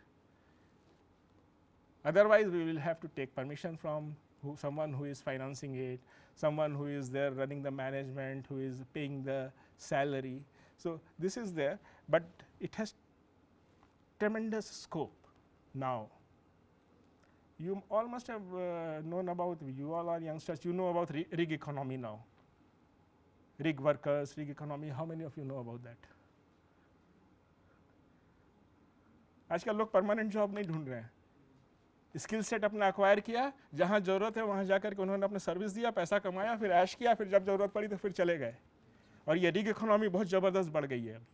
Otherwise, we will have to take permission from someone who is financing it, someone who is there running the management, who is paying the salary. So this is there, but it has tremendous scope now. You all must have known about, you all are youngsters, you know about rig economy now. Rig workers, rig economy, how many of you know about that? आजकल लोग permanent job नहीं ढूंढ रहे हैं, skill set अपना acquire किया, जहाँ ज़रूरत है वहाँ जाकर के उन्होंने अपना सर्विस दिया, पैसा कमाया, फिर ऐश किया, फिर जब ज़रूरत पड़ी तो फिर चले गए. और ये रिग इकोनॉमी बहुत ज़बरदस्त बढ़ गई है अभी,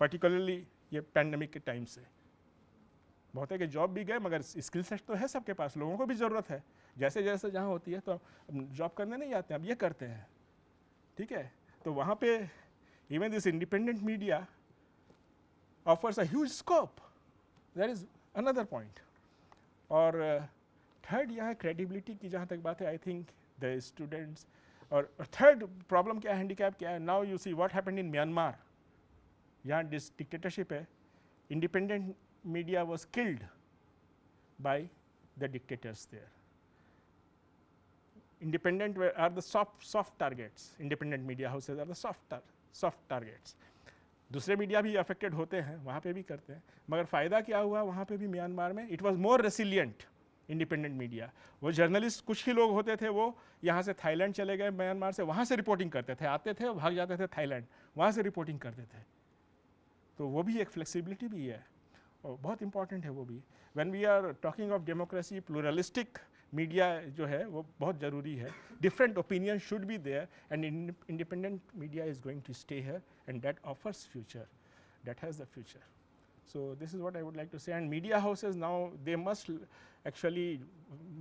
पर्टिकुलरली ये पैंडमिक के टाइम से. बहुत है कि जॉब भी गए, मगर स्किल सेट तो है सबके पास, लोगों को भी ज़रूरत है. जैसे जैसे जहाँ होती है तो जॉब करने नहीं जाते हैं, अब ये करते हैं. ठीक है, तो वहाँ पे even this independent media offers a huge scope. That is another point. और थर्ड यहाँ क्रेडिबिलिटी की जहाँ तक बात है, आई थिंक द स्टूडेंट्स, और थर्ड प्रॉब्लम क्या है, हैंडीकैप क्या है. Now you see what happened in Myanmar, यहाँ डिक्टेटरशिप है. Independent media was killed by the dictators there. Independent are the soft targets. Independent media houses are the soft targets. दूसरे media भी affected होते हैं, वहाँ पे भी करते हैं, मगर फ़ायदा क्या हुआ वहाँ पे भी म्यांमार में, it was more resilient independent media. वो जर्नलिस्ट कुछ ही लोग होते थे, वो यहाँ से थाईलैंड चले गए, म्यांमार से, वहाँ से रिपोर्टिंग करते थे, आते थे भाग जाते थे थाईलैंड, वहाँ से रिपोर्टिंग करते थे. तो वो भी एक फ्लेक्सिबिलिटी भी है और बहुत इंपॉर्टेंट है वो भी. When we are talking of democracy, pluralistic media जो है वो बहुत ज़रूरी है. Different opinion should be there and independent media is going to stay here and that offers future, that has the future. So this is what I would like to say. And media houses now, they must actually,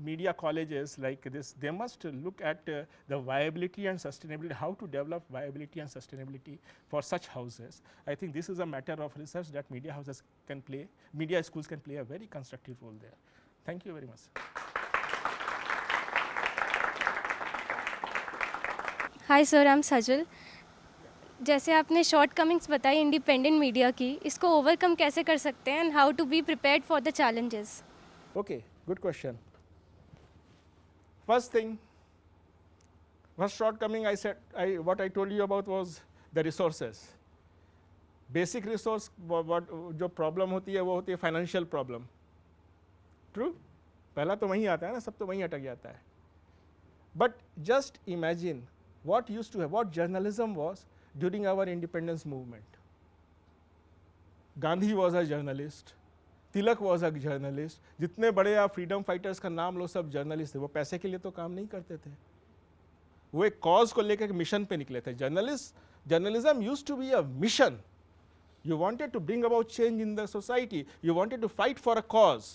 media colleges like this, they must look at the viability and sustainability, how to develop viability and sustainability for such houses. I think this is a matter of research that media houses can play, media schools can play a very constructive role there. Thank you very much. Hi sir, I am Sajal. जैसे आपने shortcomings बताई independent media की, इसको overcome कैसे कर सकते हैं and how to be prepared for the challenges? Okay, good question. First thing, first shortcoming I said, what I told you about was the resources. Basic resource, what जो problem होती है वो होती है financial problem. True? पहला तो वहीं आता है ना, सब तो वहीं अटक जाता है. But just imagine what used to have, what journalism was during our independence movement. Gandhi was a journalist, Tilak was a journalist. जितने बड़े आप फ्रीडम फाइटर्स का नाम लो, सब जर्नलिस्ट थे. वो पैसे के लिए तो काम नहीं करते थे, वो एक कॉज को लेकर मिशन पे निकले थे. Journalism used to be a mission. You wanted to bring about change in the society. You wanted to fight for a cause,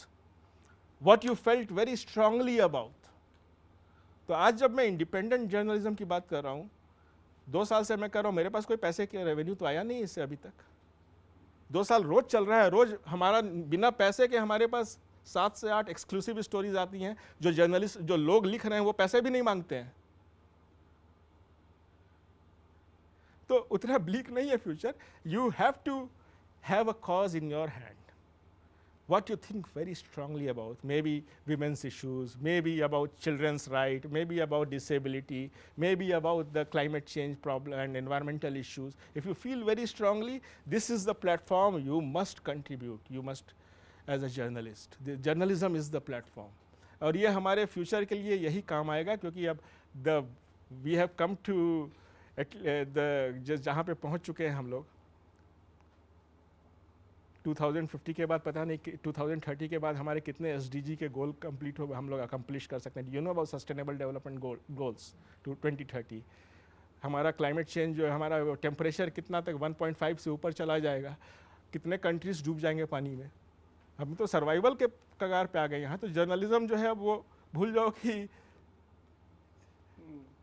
what you felt very strongly about. तो आज जब मैं इंडिपेंडेंट जर्नलिज्म की बात कर रहा हूँ, 2 साल से मैं कर रहा हूँ, मेरे पास कोई पैसे के रेवेन्यू तो आया नहीं इससे अभी तक. 2 साल रोज चल रहा है, रोज हमारा बिना पैसे के हमारे पास 7 से 8 एक्सक्लूसिव स्टोरीज आती हैं. जो जर्नलिस्ट, जो लोग लिख रहे हैं वो पैसे भी नहीं मांगते हैं. तो उतना ब्लीक नहीं है future. You have to have a cause in your hand, what you think very strongly about, maybe women's issues, maybe about children's right, maybe about disability, maybe about the climate change problem and environmental issues. If you feel very strongly, this is the platform you must contribute, you must as a journalist. The journalism is the platform. और ये हमारे future के लिए यही काम आएगा, क्योंकि अब we have come to जहाँ पे पहुँच चुके हैं हम लोग. 2050 के बाद पता नहीं 2030 के बाद हमारे कितने SDG के गोल कंप्लीट हो, हम लोग अकम्प्लिश कर सकते हैं. You know about sustainable development goals to 2030. हमारा क्लाइमेट चेंज जो है, हमारा टेम्परेचर कितना तक 1.5 से ऊपर चला जाएगा, कितने कंट्रीज डूब जाएंगे पानी में. हम तो सर्वाइवल के कगार पे आ गए यहाँ. तो जर्नलिज्म जो है वो भूल जाओ कि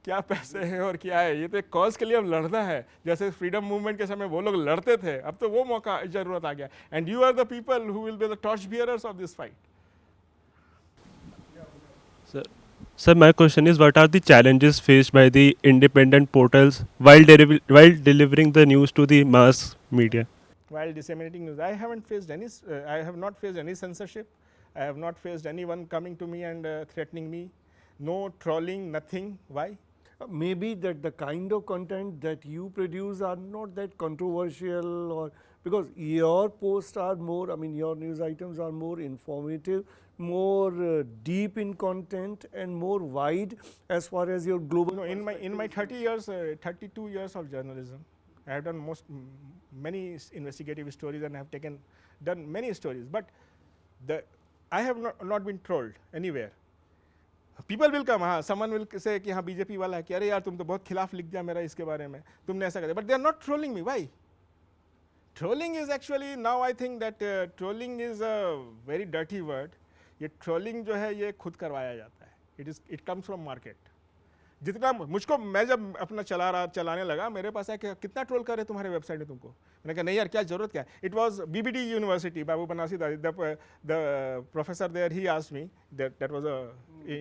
क्या पैसे हैं और क्या है. ये तो एक कॉज के लिए अब लड़ना है. जैसे फ्रीडम मूवमेंट के समय वो लोग लड़ते थे, अब तो वो मौका जरूरत आ गया. And you are the people who will be the torch bearers of this fight. Sir Sir, my question is, what are the challenges faced by the independent portals while delivering the news to the mass media? While disseminating news, I haven't faced any. I have not faced any censorship. I have not faced anyone coming to me and threatening me. No trolling, nothing. Why? Maybe that the kind of content that you produce are not that controversial, or because your posts are more, I mean your news items are more informative, more deep in content and more wide as far as your global. No, in my 30 years, 32 years of journalism, I have done many investigative stories and I have done many stories. But I have not been trolled anywhere. People will come, हाँ, someone will say कि हाँ BJP वाला है कि अरे यार तुम तो बहुत खिलाफ लिख दिया मेरा इसके बारे में, तुमने ऐसा कर दिया. But they are not trolling me. Why? Trolling is actually, now I think that trolling is a very dirty word. ये trolling जो है ये खुद करवाया जाता है. It comes from market. जितना मुझको, मैं जब अपना चलाने लगा, मेरे पास है कि कितना ट्रोल कर रहे तुम्हारे वेबसाइट में तुमको. मैंने कहा नहीं यार क्या जरूरत क्या है. It was BBD university, Babu Banarasi the professor there, he asked me, that was a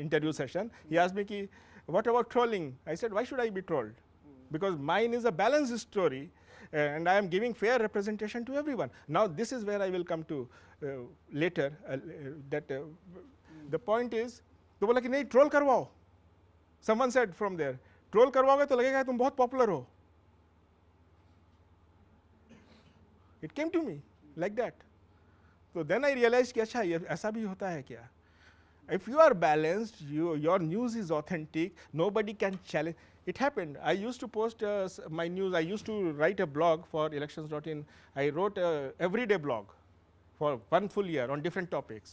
interview session, he asked me कि what about trolling. I said why should I be trolled, because mine is a balanced story and I am giving fair representation to everyone. Now this is where I will come to later, that the point is, तो बोला कि नहीं troll करवाओ. Someone said from there, troll करवाओगे तो लगेगा तुम बहुत पॉपुलर हो. It came to me like that. So then I realized कि अच्छा ये ऐसा भी होता है क्या. If you are balanced, your news is authentic, nobody can challenge. It happened. I used to post my news. I used to write a blog for elections.in. I wrote a everyday blog for 1 full year on different topics.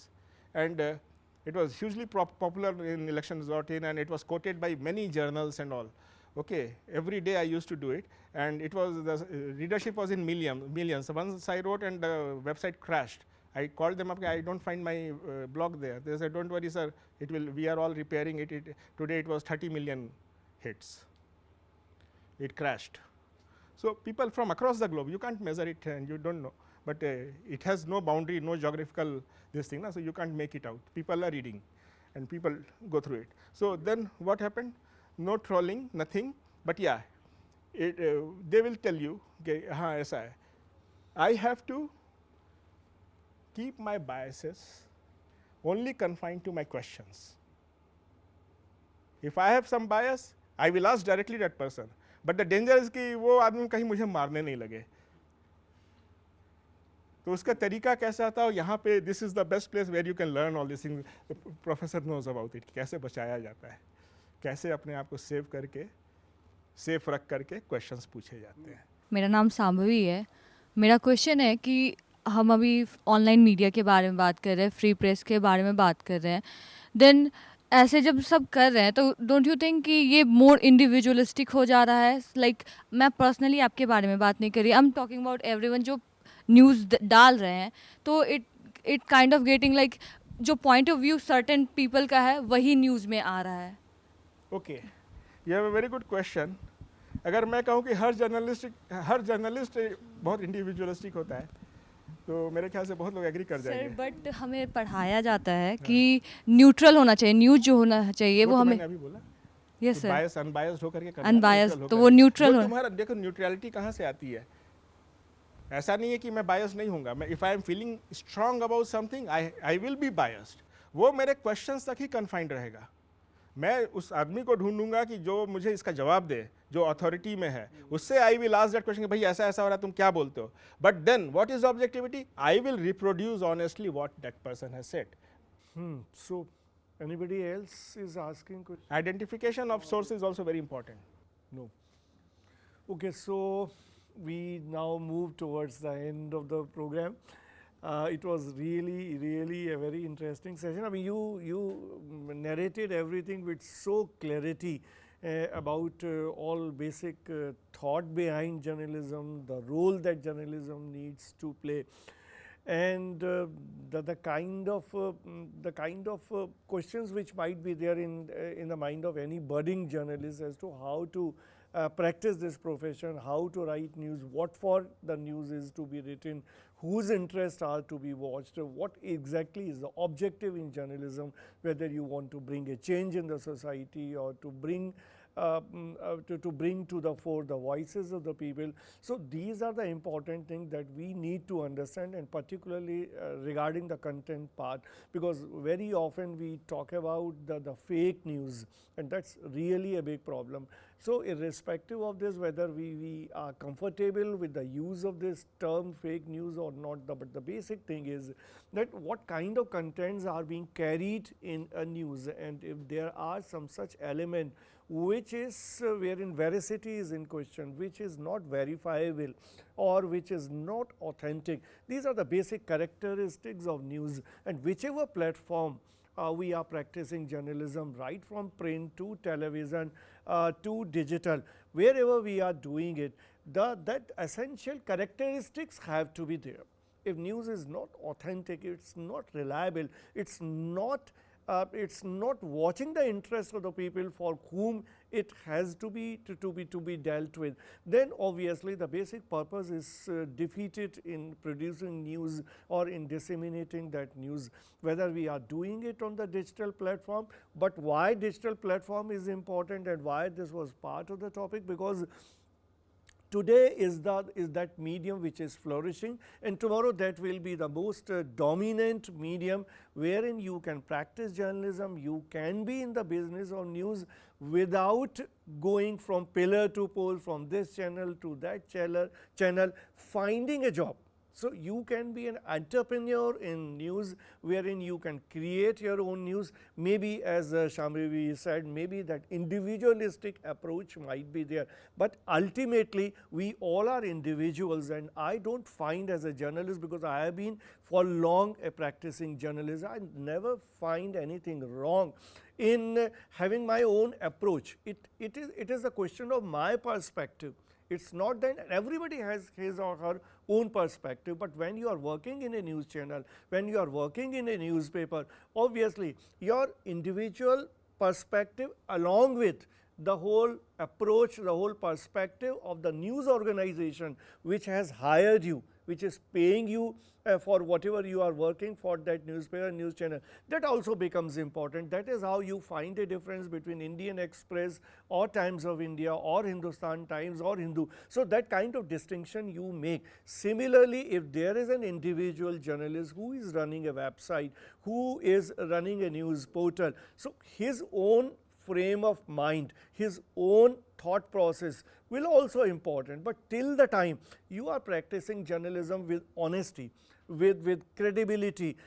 And it was hugely popular in elections.in, and it was quoted by many journals and all. Okay, every day I used to do it, and it was, the readership was in millions. Once I wrote and the website crashed. I called them up, I don't find my blog there. They said, don't worry sir, we are all repairing it. Today it was 30 million hits. It crashed. So people from across the globe, you can't measure it and you don't know, but it has no boundary, no geographical this thing, so you can't make it out. People are reading and people go through it. So then what happened? No trolling, nothing, but yeah, they will tell you, okay, हाँ ऐसा है. I have to keep my biases only confined to my questions. If I have some bias, I will ask directly that person. But the danger is कि वो आदमी कहीं मुझे मारने नहीं लगे. तो उसका तरीका कैसा था, यहाँ पे this is the best place where you can learn all these things. The professor knows about it. कैसे बचाया जाता है, कैसे अपने आप को सेव करके, सेफ रख करके क्वेश्चंस पूछे जाते हैं. मेरा नाम सांभवी है. मेरा क्वेश्चन है कि हम अभी ऑनलाइन मीडिया के बारे में बात कर रहे हैं, फ्री प्रेस के बारे में बात कर रहे हैं. देन ऐसे जब सब कर रहे हैं तो डोंट यू थिंक कि ये मोर इंडिविजुअलिस्टिक हो जा रहा है. लाइक मैं पर्सनली आपके बारे में बात नहीं कर रही, I am talking about everyone जो न्यूज़ डाल रहे हैं. तो it kind of getting like जो point of view certain people का है वही न्यूज़ में आ रहा है. Okay, you have a very good question. अगर मैं कहूँ कि हर जर्नलिस्ट बहुत इंडिविजुअलिस्टिक होता है, तो मेरे ख्याल से बहुत लोग एग्री कर जाएंगे. सर बट हमें पढ़ाया जाता है कि न्यूट्रल होना चाहिए, न्यूज़ जो होना चाहिए वो हमें. अभी बोला यस सर, बायस अनबायस्ड होकर के करना, अनबायस्ड, तो वो न्यूट्रल हो. तुम्हारा देखो न्यूट्रलिटी कहाँ से आती है. ऐसा नहीं है कि मैं बायस नहीं हूँगा. मैं if I am feeling strong about something, I will be biased. वो मेरे क्वेश्चंस तक ही कन्फाइंड रहेगा. मैं उस आदमी को ढूंढूंगा कि जो मुझे इसका जवाब दे, जो अथॉरिटी में है, उससे I will ask that question कि भाई ऐसा ऐसा हो रहा है, तुम क्या बोलते हो. But then what is objectivity? I will reproduce honestly what that person has said. So anybody else is asking question? Identification of source is also very important. No. Okay, so we now move towards the end of the program. It was really a very interesting session. I mean, you narrated everything with so clarity about all basic thought behind journalism, the role that journalism needs to play, and the kind of questions which might be there in the mind of any budding journalist as to how to practice this profession, how to write news, what for the news is to be written, whose interests are to be watched, what exactly is the objective in journalism, whether you want to bring a change in the society or to bring to bring to the fore the voices of the people. So, these are the important things that we need to understand, and particularly regarding the content part, because very often we talk about the fake news, and that is really a big problem. So, irrespective of this, whether we are comfortable with the use of this term fake news or not, but the basic thing is that what kind of contents are being carried in a news, and if there are some such element which is wherein veracity is in question, which is not verifiable or which is not authentic. These are the basic characteristics of news, and whichever platform we are practicing journalism, right from print to television to digital, wherever we are doing it, that essential characteristics have to be there. If news is not authentic, it is not reliable, it is not watching the interest of the people for whom it has to be dealt with, then obviously the basic purpose is defeated in producing news or in disseminating that news, whether we are doing it on the digital platform. But why digital platform is important and why this was part of the topic, because today is that medium which is flourishing, and tomorrow that will be the most dominant medium wherein you can practice journalism, you can be in the business of news without going from pillar to pole, from this channel to that channel, finding a job. So, you can be an entrepreneur in news, wherein you can create your own news. Maybe as Shamrivi said, maybe that individualistic approach might be there, but ultimately we all are individuals, and I do not find as a journalist, because I have been for long a practicing journalist, I never find anything wrong in having my own approach. It is a question of my perspective. It is not that everybody has his or her own perspective, but when you are working in a news channel, when you are working in a newspaper, obviously your individual perspective along with the whole approach, the whole perspective of the news organization which has hired you, which is paying you for whatever you are working for that newspaper, news channel, that also becomes important. That is how you find a difference between Indian Express or Times of India or Hindustan Times or Hindu. So, that kind of distinction you make. Similarly, if there is an individual journalist who is running a website, who is running a news portal, so his own frame of mind, his own thought process will also important, but till the time you are practicing journalism with honesty, with credibility,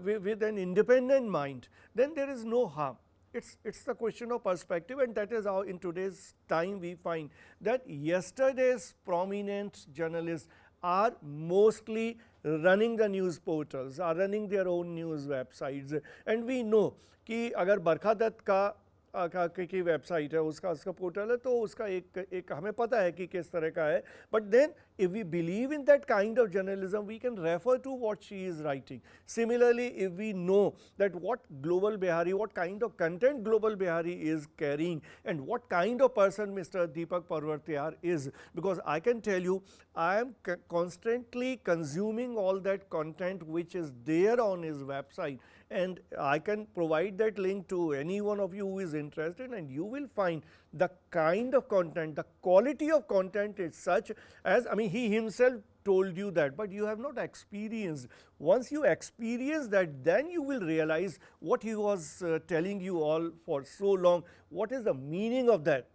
with an independent mind, then there is no harm. It's the question of perspective, and that is how in today's time we find that yesterday's prominent journalists are mostly running the news portals, are running their own news websites, and we know कि अगर बरखा दत्त का की website है, उसका portal है, तो उसका एक हमें पता है कि किस तरह का है, but then if we believe in that kind of journalism, we can refer to what she is writing. Similarly, if we know that what Global Bihari, what kind of content Global Bihari is carrying, and what kind of person Mr. Deepak Parvatiyar is, because I can tell you, I am constantly consuming all that content which is there on his website, and I can provide that link to any one of you who is interested, and you will find the kind of content, the quality of content is such as, I mean, he himself told you that, but you have not experienced. Once you experience that, then you will realize what he was telling you all for so long, what is the meaning of that.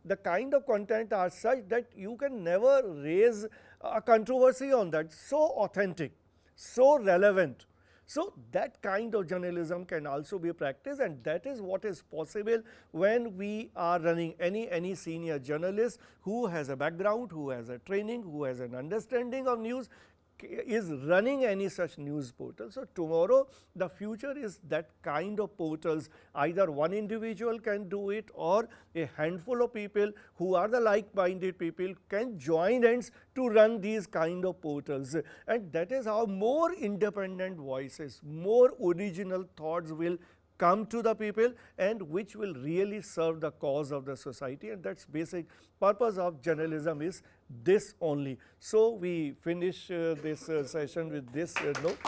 The kind of content are such that you can never raise a controversy on that, so authentic, so relevant. So, that kind of journalism can also be practiced, and that is what is possible when we are running any senior journalist who has a background, who has a training, who has an understanding of news, is running any such news portal. So, tomorrow the future is that kind of portals, either one individual can do it or a handful of people who are the like-minded people can join hands to run these kind of portals, and that is how more independent voices, more original thoughts will come to the people and which will really serve the cause of the society, and that's basic purpose of journalism is this only. So we finish this session with this note.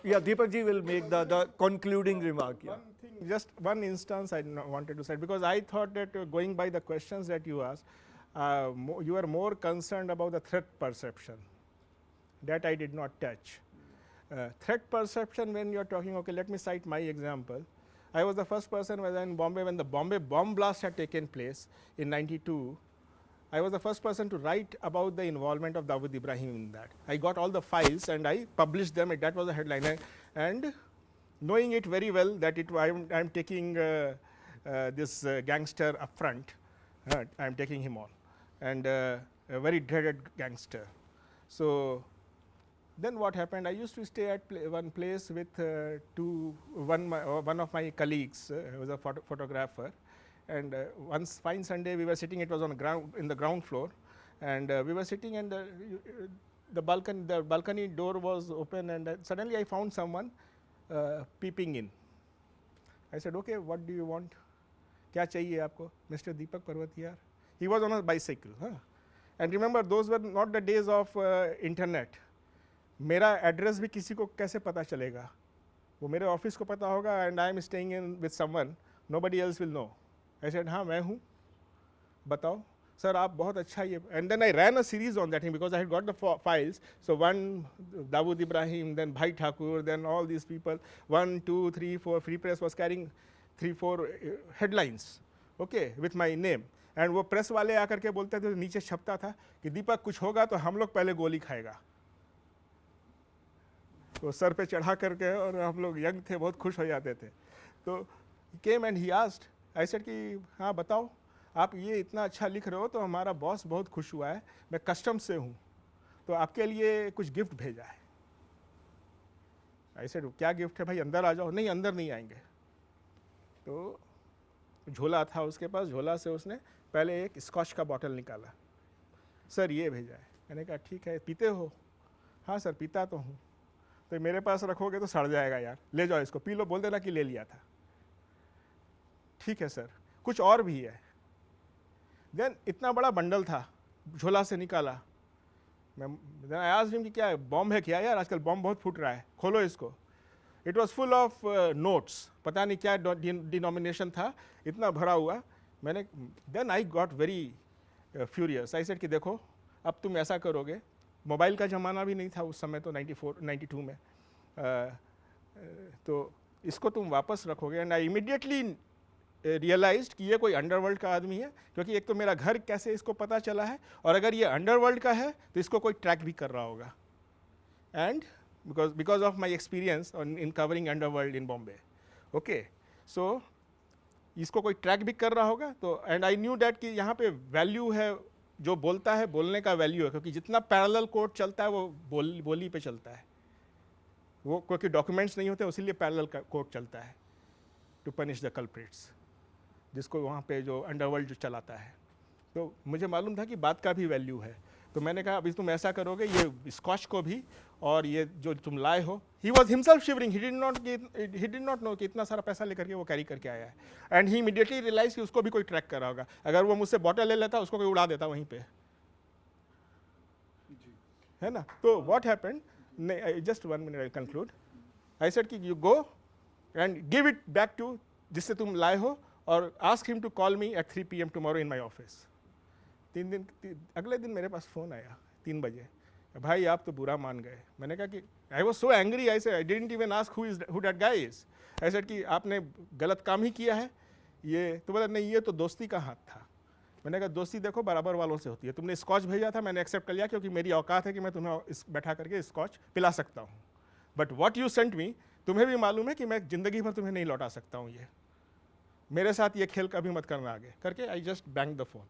Yeah, Deepak ji will make the concluding remark. Yeah. One thing, just one instance I wanted to say, because I thought that going by the questions that you asked, you are more concerned about the threat perception. That I did not touch. Threat perception, when you are talking, okay, let me cite my example. I was the first person in Bombay when the Bombay bomb blast had taken place in '92. I was the first person to write about the involvement of Dawood Ibrahim in that. I got all the files and I published them. That was the headline. And knowing it very well that I'm taking this gangster up front, I'm taking him on, and a very dreaded gangster. So then what happened? I used to stay at one place with one of my colleagues who was a photographer. And one fine Sunday we were sitting, it was on in the ground floor, and we were sitting, and the balcony door was open, and suddenly I found someone peeping in. I said, okay, what do you want? Kya chahiye aapko? Mr. Deepak Parvatiyar. He was on a bicycle. And remember, those were not the days of internet. मेरा address भी किसी को कैसे पता चलेगा? वो मेरे office को पता होगा, and I am staying in with someone, nobody else will know. I said, हाँ मैं हूँ, बताओ सर, आप बहुत अच्छा ये. And then I ran a series on that thing because I had got the files. So one, Dawood Ibrahim, then Bhai Thakur, then all these people, 1, 2, 3, 4, Free Press was carrying 3, 4 headlines, okay, with my name. And वो press वाले आकर के बोलते थे, नीचे छपता था कि दीपक कुछ होगा तो हम लोग पहले गोली खाएगा. तो सर पे चढ़ा करके, और हम लोग यंग थे, बहुत खुश हो जाते थे. तो came and he asked, I said कि हाँ बताओ, आप ये इतना अच्छा लिख रहे हो तो हमारा बॉस बहुत खुश हुआ है, मैं कस्टम से हूँ, तो आपके लिए कुछ गिफ्ट भेजा है. I said क्या गिफ्ट है भाई, अंदर आ जाओ. नहीं, अंदर नहीं आएंगे. तो झोला था उसके पास, झोला से उसने पहले एक स्कॉच का बॉटल निकाला. सर ये भेजा है. मैंने कहा ठीक है, पीते हो? हाँ सर पीता तो हूँ. तो मेरे पास रखोगे तो सड़ जाएगा यार, ले जाओ इसको, पी लो, बोल देना कि ले लिया था. ठीक है सर, कुछ और भी है. देन इतना बड़ा बंडल था, झोला से निकाला. मैं आस्क्ड हिम कि क्या बॉम्ब है क्या यार, आजकल बॉम्ब बहुत फूट रहा है, खोलो इसको. It was full of notes, पता नहीं क्या डिनोमिनेशन था, इतना भरा हुआ. मैंने then I got very furious. I said कि देखो, अब तुम ऐसा करोगे, मोबाइल का ज़माना भी नहीं था उस समय, तो 92 में, तो इसको तुम वापस रखोगे. एंड आई इमीडिएटली रियलाइज्ड कि ये कोई अंडरवर्ल्ड का आदमी है, क्योंकि एक तो मेरा घर कैसे इसको पता चला है, और अगर ये अंडरवर्ल्ड का है तो इसको कोई ट्रैक भी कर रहा होगा. And because of my experience in covering underworld in Bombay, okay, so इसको कोई ट्रैक भी कर रहा होगा. तो एंड आई न्यू डैट कि यहाँ पे वैल्यू है, जो बोलता है बोलने का वैल्यू है, क्योंकि जितना पैरेलल कोर्ट चलता है वो बोली पे चलता है, वो क्योंकि डॉक्यूमेंट्स नहीं होते इसीलिए पैरेलल कोर्ट चलता है टू पनिश द कल्प्रिट्स, जिसको वहाँ पे जो अंडरवर्ल्ड जो चलाता है. तो मुझे मालूम था कि बात का भी वैल्यू है. तो मैंने कहा अभी तुम ऐसा करोगे, ये स्कॉच को भी और ये जो तुम लाए हो. He was himself shivering, he did not know कि इतना सारा पैसा लेकर के वो कैरी करके आया है. एंड ही इमीडिएटली रियलाइज कि उसको भी कोई ट्रैक कर रहा होगा. अगर वो मुझसे बॉटल ले लेता, उसको कोई उड़ा देता वहीं पे, है ना. तो what happened, just 1 minute I conclude. I said कि you go and give it back to जिससे तुम लाए हो, और ask him to call me at 3 PM tomorrow in my office. अगले दिन मेरे पास फ़ोन आया 3 बजे, भाई आप तो बुरा मान गए. मैंने कहा कि I was so angry, I didn't even ask who that guy is. I said कि आपने गलत काम ही किया है. ये तो बोला नहीं, ये तो दोस्ती का हाथ था. मैंने कहा दोस्ती देखो बराबर वालों से होती है. तुमने स्कॉच भेजा था, मैंने एक्सेप्ट कर लिया, क्योंकि मेरी औकात है कि मैं तुम्हें बैठा करके स्कॉच पिला सकता हूँ. But what you sent me, तुम्हें भी मालूम है कि मैं ज़िंदगी भर तुम्हें नहीं लौटा सकता हूँ. ये मेरे साथ ये खेल कभी मत करना आगे करके. I just bang the phone.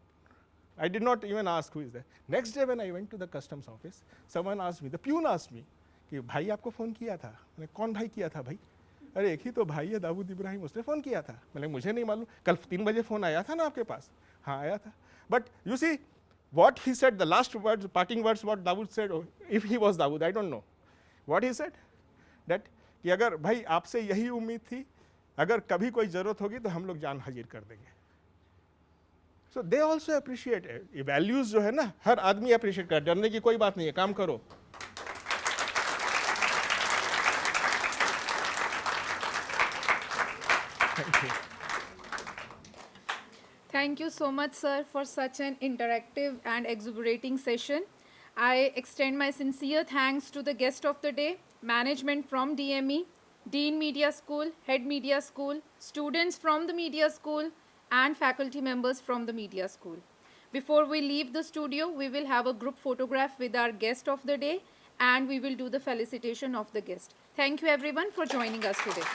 I did not even ask who is there. Next day when I went to the customs office, someone asked me, the peon asked me, कि भाई आपको फ़ोन किया था. मैंने कौन भाई किया था भाई? अरे एक ही तो भाई है दाऊद इब्राहिम, उसने फ़ोन किया था. मैंने मुझे नहीं मालूम, कल 3 बजे फ़ोन आया था ना आपके पास? हाँ आया था. But you see what he said, the last words, parting words what Dawood said, if he was Dawood, I don't know. What he said? That कि अगर भाई आपसे यही उम्मीद थी, अगर कभी कोई ज़रूरत होगी तो हम लोग जान हाजिर कर देंगे. So they also appreciate it. ये values जो है ना, हर आदमी appreciate कर, डरने की कोई बात नहीं है, काम करो. Thank you. Thank you so much, sir, for such an interactive and exhilarating session. I extend my sincere thanks to the guest of the day, management from DME, Dean Media School, Head Media School, students from the Media School, and faculty members from the Media School. Before we leave the studio, we will have a group photograph with our guest of the day, and we will do the felicitation of the guest. Thank you everyone for joining us today.